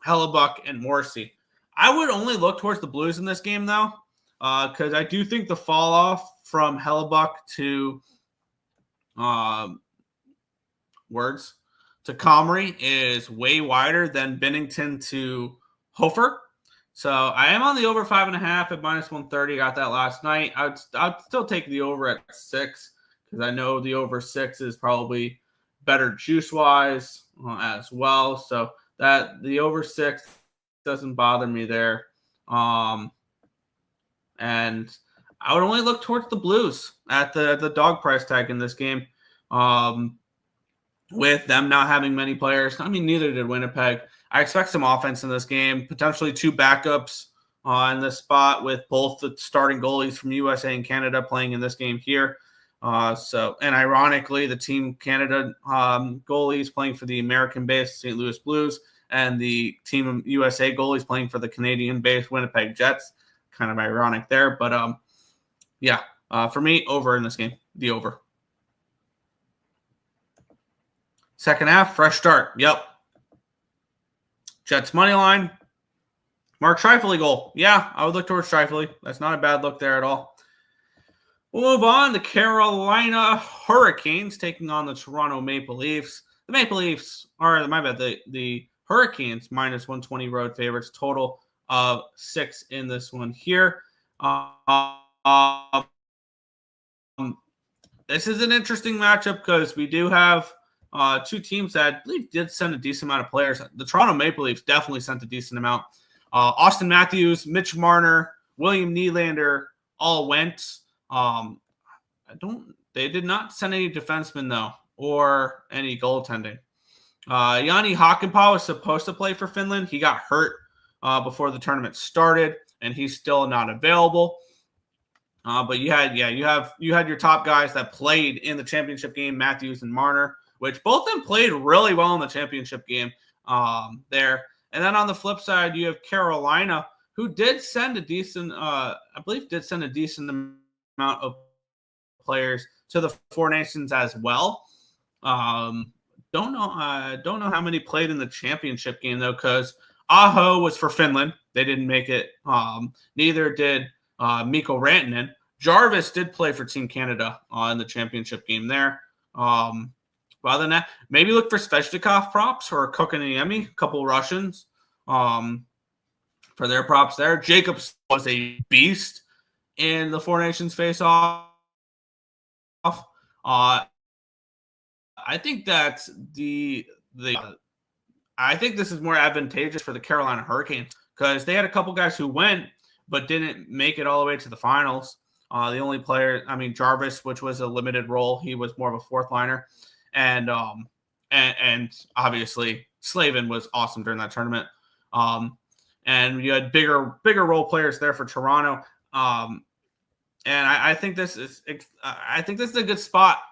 Hellebuck and Morrissey. I would only look towards the Blues in this game though, because I do think the fall off from Hellebuck to Comrie is way wider than Binnington to Hofer. So I am on the over 5.5 at -130. Got that last night. I'd still take the over at 6 because I know the over 6 is probably better juice wise as well. So that the over 6 doesn't bother me there. And I would only look towards the Blues at the dog price tag in this game. With them not having many players. I mean, neither did Winnipeg. I expect some offense in this game, potentially 2 backups in this spot with both the starting goalies from USA and Canada playing in this game here. And ironically, the Team Canada goalies playing for the American-based St. Louis Blues and the Team USA goalies playing for the Canadian-based Winnipeg Jets. Kind of ironic there, but for me, over in this game, the over. Second half, fresh start. Yep. Jets money line. Mark Scheifele goal. Yeah, I would look towards Scheifele. That's not a bad look there at all. We'll move on. The Carolina Hurricanes taking on the Toronto Maple Leafs. The Hurricanes -120 road favorites. Total of 6 in this one here. This is an interesting matchup because we do have 2 teams that I believe did send a decent amount of players. The Toronto Maple Leafs definitely sent a decent amount. Austin Matthews, Mitch Marner, William Nylander all went. They did not send any defensemen though, or any goaltending. Jani Hakanpää was supposed to play for Finland. He got hurt before the tournament started, and he's still not available. But you had your top guys that played in the championship game, Matthews and Marner, which both of them played really well in the championship game there. And then on the flip side, you have Carolina, who did send a decent, amount of players to the Four Nations as well. Don't know how many played in the championship game though, because Aho was for Finland. They didn't make it. Neither did Mikko Rantanen. Jarvis did play for Team Canada in the championship game there. Other than that, maybe look for Svechnikov props or Kokoniemi, a couple Russians for their props there. Jacobs was a beast in the Four Nations face-off. I think that I think this is more advantageous for the Carolina Hurricanes because they had a couple guys who went but didn't make it all the way to the finals. The only player, Jarvis, which was a limited role, he was more of a 4th liner. And obviously Slavin was awesome during that tournament. And you had bigger role players there for Toronto. And I think this is a good spot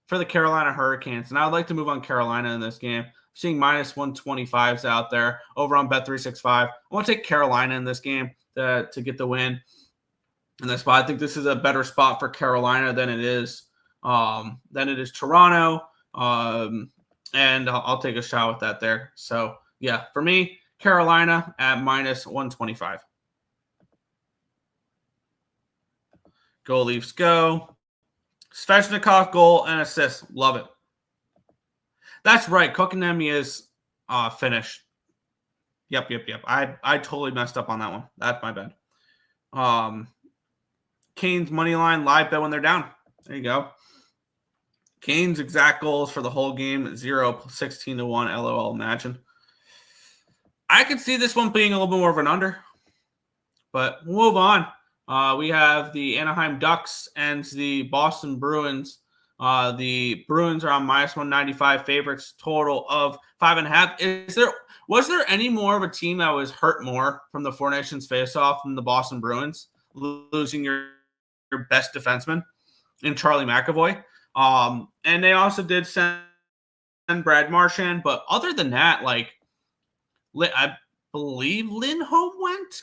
for the Carolina Hurricanes. And I would like to move on Carolina in this game. I'm seeing -125s out there over on Bet365. I want to take Carolina in this game to get the win in this spot. I think this is a better spot for Carolina than it is Toronto. And I'll take a shot with that there. So yeah, for me, Carolina at -125. Go Leafs go. Svechnikov goal and assist. Love it. That's right. Kokoniemi is finished. Yep. I totally messed up on that one. That's my bad. Canes money line live bet when they're down. There you go. Kane's exact goals for the whole game, 0, 16-1, LOL, imagine. I could see this one being a little bit more of an under, but we'll move on. We have the Anaheim Ducks and the Boston Bruins. The Bruins are on -195 favorites, total of 5.5. Was there any more of a team that was hurt more from the Four Nations face-off than the Boston Bruins, losing your best defenseman in Charlie McAvoy? And they also did send Brad Marchand, but other than that, I believe Lindholm went, ?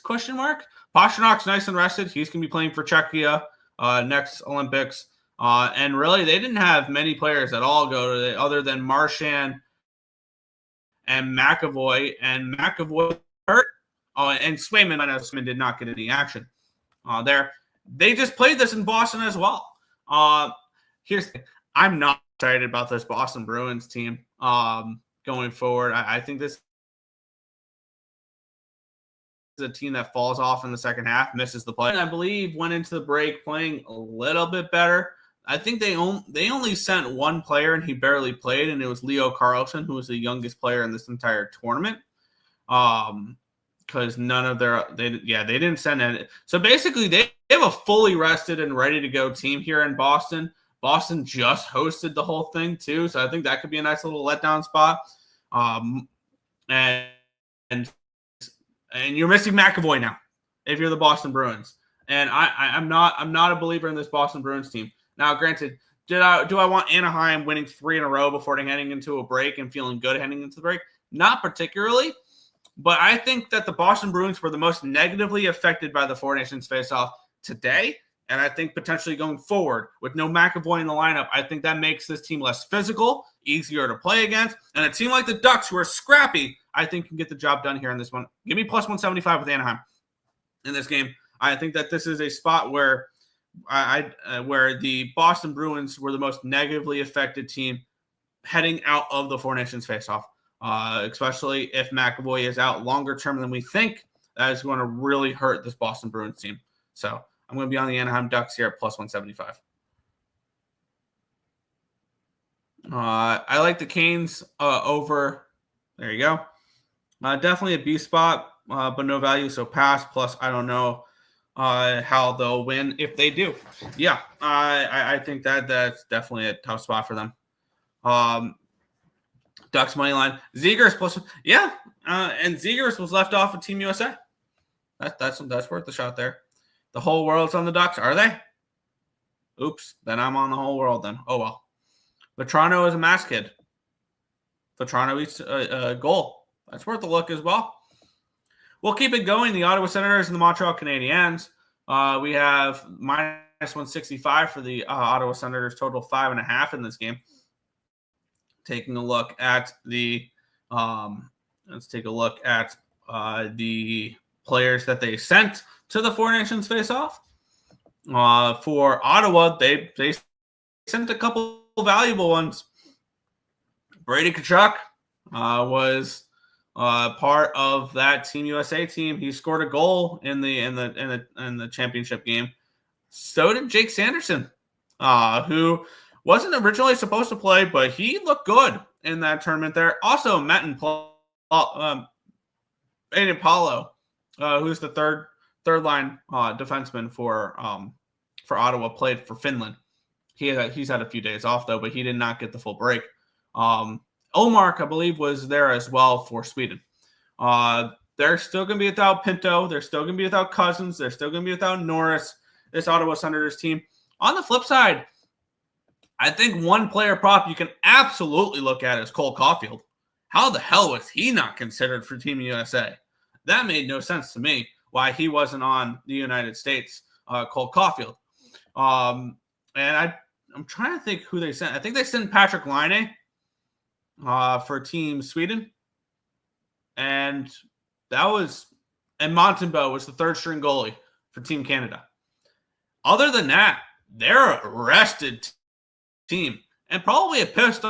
Pasternak's nice and rested. He's going to be playing for Czechia next Olympics. And really, they didn't have many players at all go to it other than Marchand and McAvoy. And McAvoy hurt. And Swayman did not get any action there. They just played this in Boston as well. Here's the thing. I'm not excited about this Boston Bruins team going forward. I think this is a team that falls off in the second half, misses the play. And I believe went into the break playing a little bit better. I think they only sent one player, and he barely played, and it was Leo Carlson, who was the youngest player in this entire tournament. Because none of they didn't send it. So basically, they have a fully rested and ready to go team here in Boston. Boston just hosted the whole thing too, so I think that could be a nice little letdown spot. And you're missing McAvoy now if you're the Boston Bruins. And I'm not a believer in this Boston Bruins team. Now, granted, do I want Anaheim winning 3 in a row before heading into a break and feeling good heading into the break? Not particularly, but I think that the Boston Bruins were the most negatively affected by the Four Nations face-off today. And I think potentially going forward with no McAvoy in the lineup, I think that makes this team less physical, easier to play against. And a team like the Ducks, who are scrappy, I think can get the job done here in this one. Give me +175 with Anaheim in this game. I think that this is a spot where where the Boston Bruins were the most negatively affected team heading out of the Four Nations face-off, especially if McAvoy is out longer term than we think. That is going to really hurt this Boston Bruins team. So I'm going to be on the Anaheim Ducks here at +175. I like the Canes over. There you go. Definitely a B spot, but no value, so pass. Plus, I don't know how they'll win if they do. Yeah, I think that's definitely a tough spot for them. Ducks money line. Zegers plus, yeah, and Zegers was left off of Team USA. That's worth the shot there. The whole world's on the Ducks, are they? Oops, then I'm on the whole world then. Oh well. Vetrano is a mask kid. Vetrano eats a goal. That's worth a look as well. We'll keep it going. The Ottawa Senators and the Montreal Canadiens. We have -165 for the Ottawa Senators, total 5.5 in this game. Taking a look at the let's take a look at the players that they sent to the Four Nations face-off. For Ottawa, they sent a couple valuable ones. Brady Tkachuk was part of that Team USA team. He scored a goal in the championship game. So did Jake Sanderson, who wasn't originally supposed to play, but he looked good in that tournament there. Also, Aiden Paulo, who's the third line defenseman for Ottawa, played for Finland. He's had a few days off though, but he did not get the full break. Omark, I believe, was there as well for Sweden. They're still going to be without Pinto. They're still going to be without Cousins. They're still going to be without Norris, this Ottawa Senators team. On the flip side, I think one player prop you can absolutely look at is Cole Caulfield. How the hell was he not considered for Team USA? That made no sense to me, why he wasn't on the United States, Cole Caulfield. And I'm trying to think who they sent. I think they sent Patrick Laine for Team Sweden. And Montembeault was the third string goalie for Team Canada. Other than that, they're a rested team and probably a pissed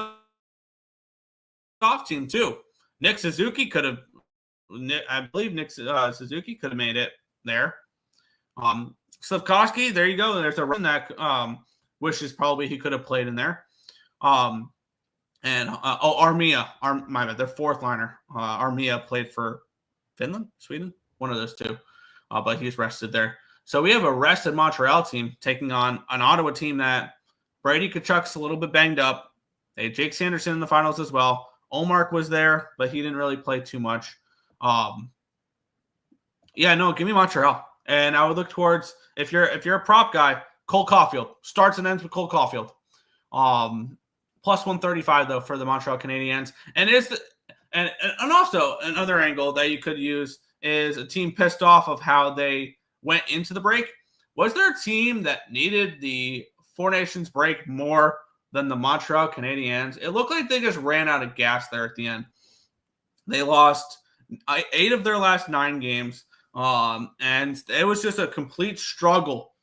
off team too. Nick Suzuki could have, I believe Suzuki could have made it there. Slafkovsky, there you go. There's a run that wishes probably he could have played in there. Armia, my bad, their fourth liner. Armia played for Finland, Sweden, one of those two, but he's rested there. So we have a rested Montreal team taking on an Ottawa team that Brady Tkachuk's a little bit banged up. They had Jake Sanderson in the finals as well. Olmark was there, but he didn't really play too much. Give me Montreal. And I would look towards, if you're a prop guy, Cole Caulfield. Starts and ends with Cole Caulfield. Plus 135 though for the Montreal Canadiens. And and also another angle that you could use is a team pissed off of how they went into the break. Was there a team that needed the Four Nations break more than the Montreal Canadiens? It looked like they just ran out of gas there at the end. They lost 8 of their last 9 games. And it was just a complete struggle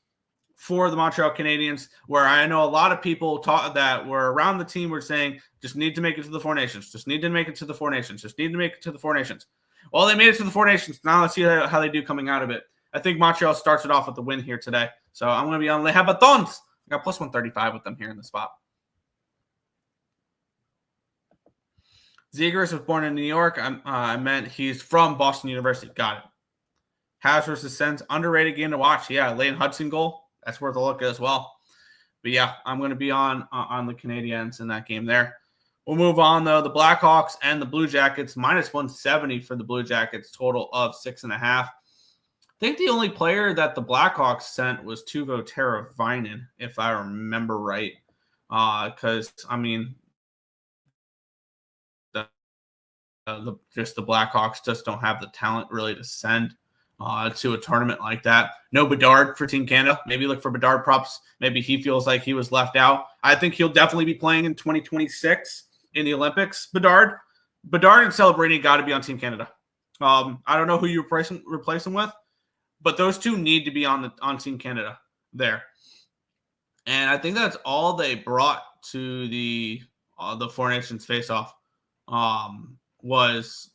for the Montreal Canadiens, where I know a lot of people that were around the team were saying, just need to make it to the Four Nations. Just need to make it to the Four Nations. Just need to make it to the Four Nations. Well, they made it to the Four Nations. Now let's see how they do coming out of it. I think Montreal starts it off with the win here today. So I'm going to be on Les Habitants. I got plus 135 with them here in the spot. Zegers was born in New York. I meant he's from Boston University. Got it. Habs versus Sens, underrated game to watch. Yeah, Lane Hudson goal. That's worth a look as well. But yeah, I'm going to be on the Canadiens in that game there. We'll move on, though. The Blackhawks and the Blue Jackets, minus 170 for the Blue Jackets, total of 6.5. I think the only player that the Blackhawks sent was Teuvo Teravainen, if I remember right. Because, the Blackhawks just don't have the talent really to send to a tournament like that. No Bedard for Team Canada. Maybe look for Bedard props. Maybe he feels like he was left out. I think he'll definitely be playing in 2026 in the Olympics. Bedard and Celebrini got to be on Team Canada. I don't know who you replace him with, but those two need to be on Team Canada there. And I think that's all they brought to the Four Nations face-off was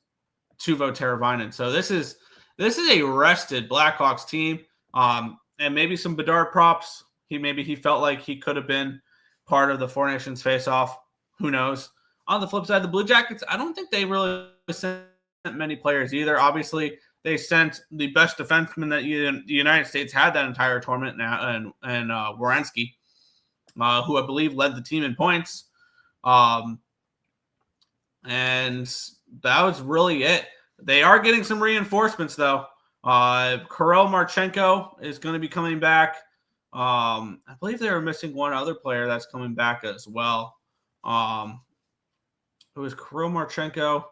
Teuvo Teravainen. So this is a rested Blackhawks team, and maybe some Bedard props. He felt like he could have been part of the Four Nations face-off. Who knows? On the flip side, the Blue Jackets, I don't think they really sent many players either. Obviously, they sent the best defenseman that the United States had that entire tournament now, and Werenski, who I believe led the team in points. And that was really it. They are getting some reinforcements, though. Kirill Marchenko is going to be coming back. I believe they were missing one other player that's coming back as well. It was Kirill Marchenko.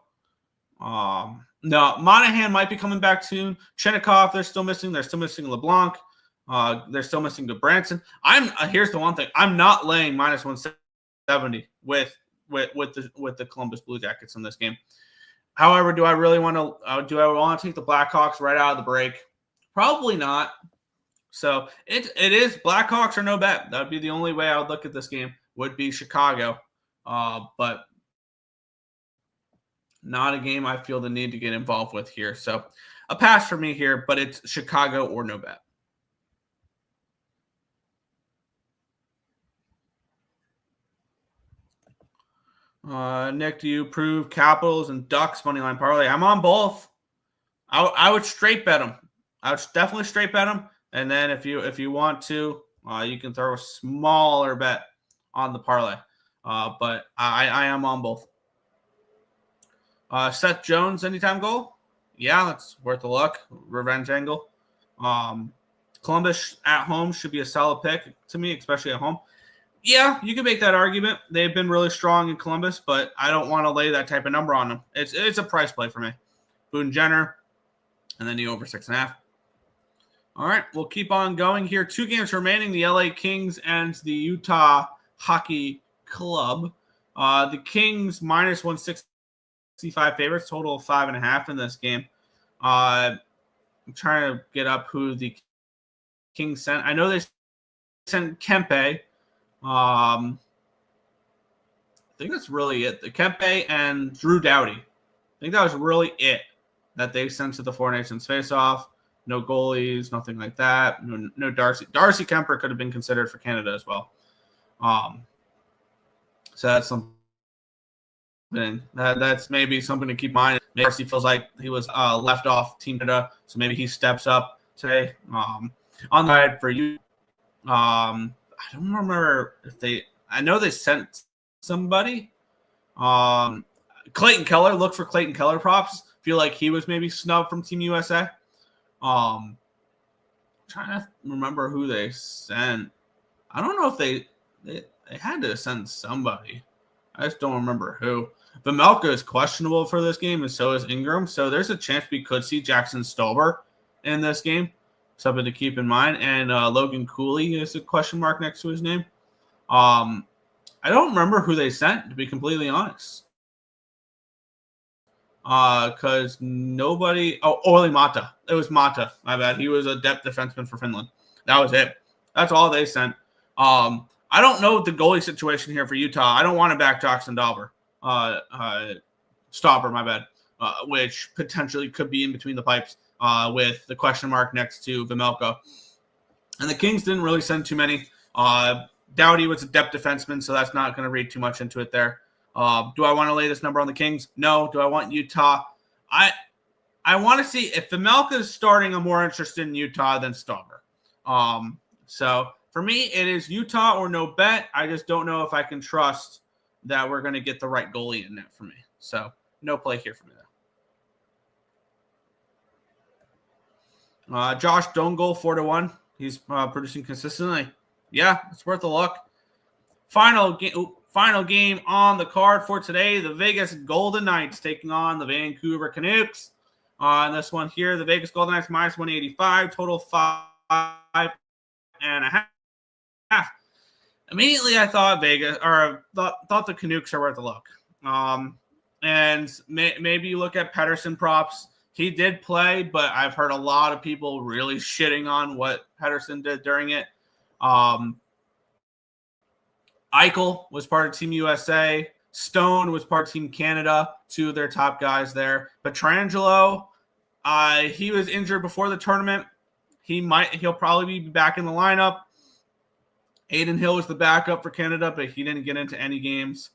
No, Monahan might be coming back soon. Chenikov, they're still missing. They're still missing LeBlanc. They're still missing Goodbranson. Here's the one thing. I'm not laying minus 170 with the Columbus Blue Jackets in this game. However, do I want to take the Blackhawks right out of the break? Probably not. So it is Blackhawks or no bet. That would be the only way I would look at this game, would be Chicago. But not a game I feel the need to get involved with here. So a pass for me here, but it's Chicago or no bet. Nick, do you approve Capitals and Ducks money line parlay? I'm on both. I would straight bet them. I would definitely straight bet them. And then if you want to, you can throw a smaller bet on the parlay. But I am on both. Seth Jones, anytime goal? Yeah, that's worth a look. Revenge angle. Columbus at home should be a solid pick to me, especially at home. Yeah, you can make that argument. They've been really strong in Columbus, but I don't want to lay that type of number on them. It's a price play for me. Boone Jenner, and then the over 6.5. All right, we'll keep on going here. 2 games remaining, the LA Kings and the Utah Hockey Club. The Kings minus 165 favorites, total of 5.5 in this game. I'm trying to get up who the Kings sent. I know they sent Kempe. I think that's really it. The Kempe and Drew Doughty. I think that was really it that they sent to the Four Nations face-off. No goalies, nothing like that. No Darcy. Darcy Kemper could have been considered for Canada as well. So that's something that's maybe something to keep in mind. Maybe he feels like he was left off Team Canada, so maybe he steps up today. On the side for you, I don't remember if they. I know they sent somebody. Clayton Keller. Look for Clayton Keller props. Feel like he was maybe snubbed from Team USA. Trying to remember who they sent. I don't know if they had to send somebody. I just don't remember who. Vimelka is questionable for this game, and so is Ingram. So there's a chance we could see Jackson Stolber in this game. Something to keep in mind. And Logan Cooley is a question mark next to his name. I don't remember who they sent, to be completely honest. Because nobody. Oh, Orly Mata. It was Mata. My bad. He was a depth defenseman for Finland. That was it. That's all they sent. I don't know the goalie situation here for Utah. I don't want to back Jackson Stopper, my bad, which potentially could be in between the pipes with the question mark next to Vimelka. And the Kings didn't really send too many. Doughty was a depth defenseman, so that's not going to read too much into it there. Do I want to lay this number on the Kings? No. Do I want Utah? I want to see if Vimelka is starting. I'm more interested in Utah than Stopper. So for me, it is Utah or no bet. I just don't know if I can trust that we're going to get the right goalie in net for me. So no play here for me, though. Josh Dongol, 4-1. He's producing consistently. Yeah, it's worth a look. Final game on the card for today, the Vegas Golden Knights taking on the Vancouver Canucks. On this one here, the Vegas Golden Knights minus 185, total 5.5. Immediately, I thought thought the Canucks are worth a look. And maybe you look at Pettersson props. He did play, but I've heard a lot of people really shitting on what Pettersson did during it. Eichel was part of Team USA. Stone was part of Team Canada, two of their top guys there. Pietrangelo, he was injured before the tournament. He'll probably be back in the lineup. Aiden Hill was the backup for Canada, but he didn't get into any games.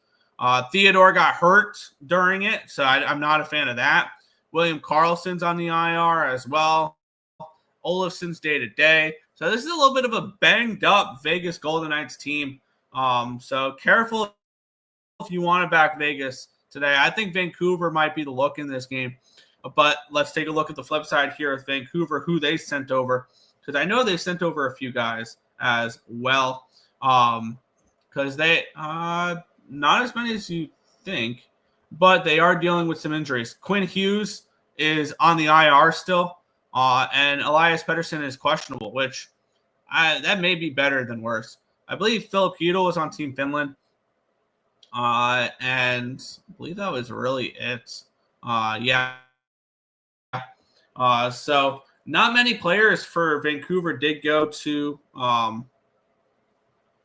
Theodore got hurt during it, so I'm not a fan of that. William Karlsson's on the IR as well. Olofsson's day-to-day. So this is a little bit of a banged-up Vegas Golden Knights team. So careful if you want to back Vegas today. I think Vancouver might be the look in this game. But let's take a look at the flip side here with Vancouver, who they sent over. Because I know they sent over a few guys as well. Because they not as many as you think, but they are dealing with some injuries. Quinn Hughes is on the IR still, and Elias Pettersson is questionable, which that may be better than worse. I believe Philip Hudel is on Team Finland, and I believe that was really it. So not many players for Vancouver did go to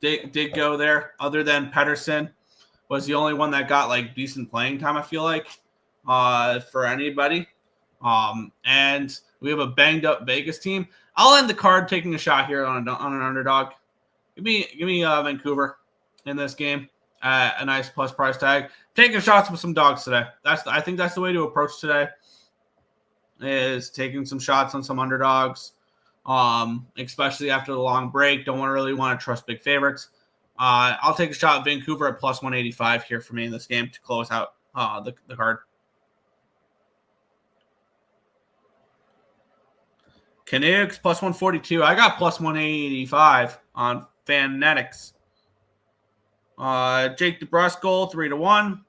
did go there, other than Pettersson was the only one that got like decent playing time, I feel like, for anybody. And we have a banged up Vegas team. I'll end the card taking a shot here on an underdog. Give me Vancouver in this game. A nice plus price tag. Taking shots with some dogs today. I think that's the way to approach today. Is taking some shots on some underdogs, especially after the long break. Don't really want to trust big favorites. I'll take a shot at Vancouver at plus 185 here for me in this game to close out the card. Canucks plus 142. I got plus 185 on Fanatics. Jake DeBrusk 3-1.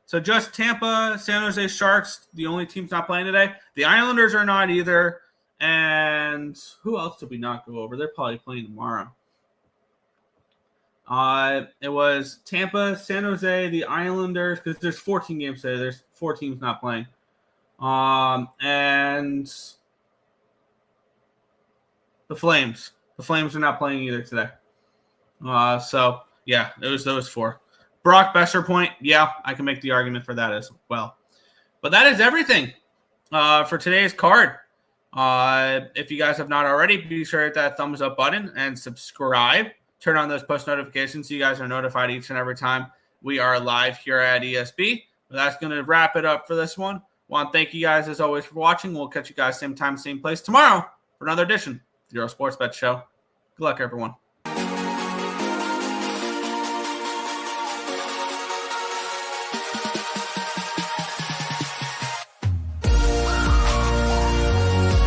So just Tampa, San Jose Sharks, the only teams not playing today. The Islanders are not either. And who else did we not go over? They're probably playing tomorrow. It was Tampa, San Jose, the Islanders, because there's 14 games today. There's 4 teams not playing. And the Flames. The Flames are not playing either today. So, yeah, it was those 4. Brock Besser point, yeah, I can make the argument for that as well. But that is everything for today's card. If you guys have not already, be sure to hit that thumbs up button and subscribe. Turn on those post notifications so you guys are notified each and every time we are live here at ESB. But that's going to wrap it up for this one. Want to thank you guys as always for watching. We'll catch you guys same time, same place tomorrow for another edition of the Earle Sports Bet Show. Good luck, everyone.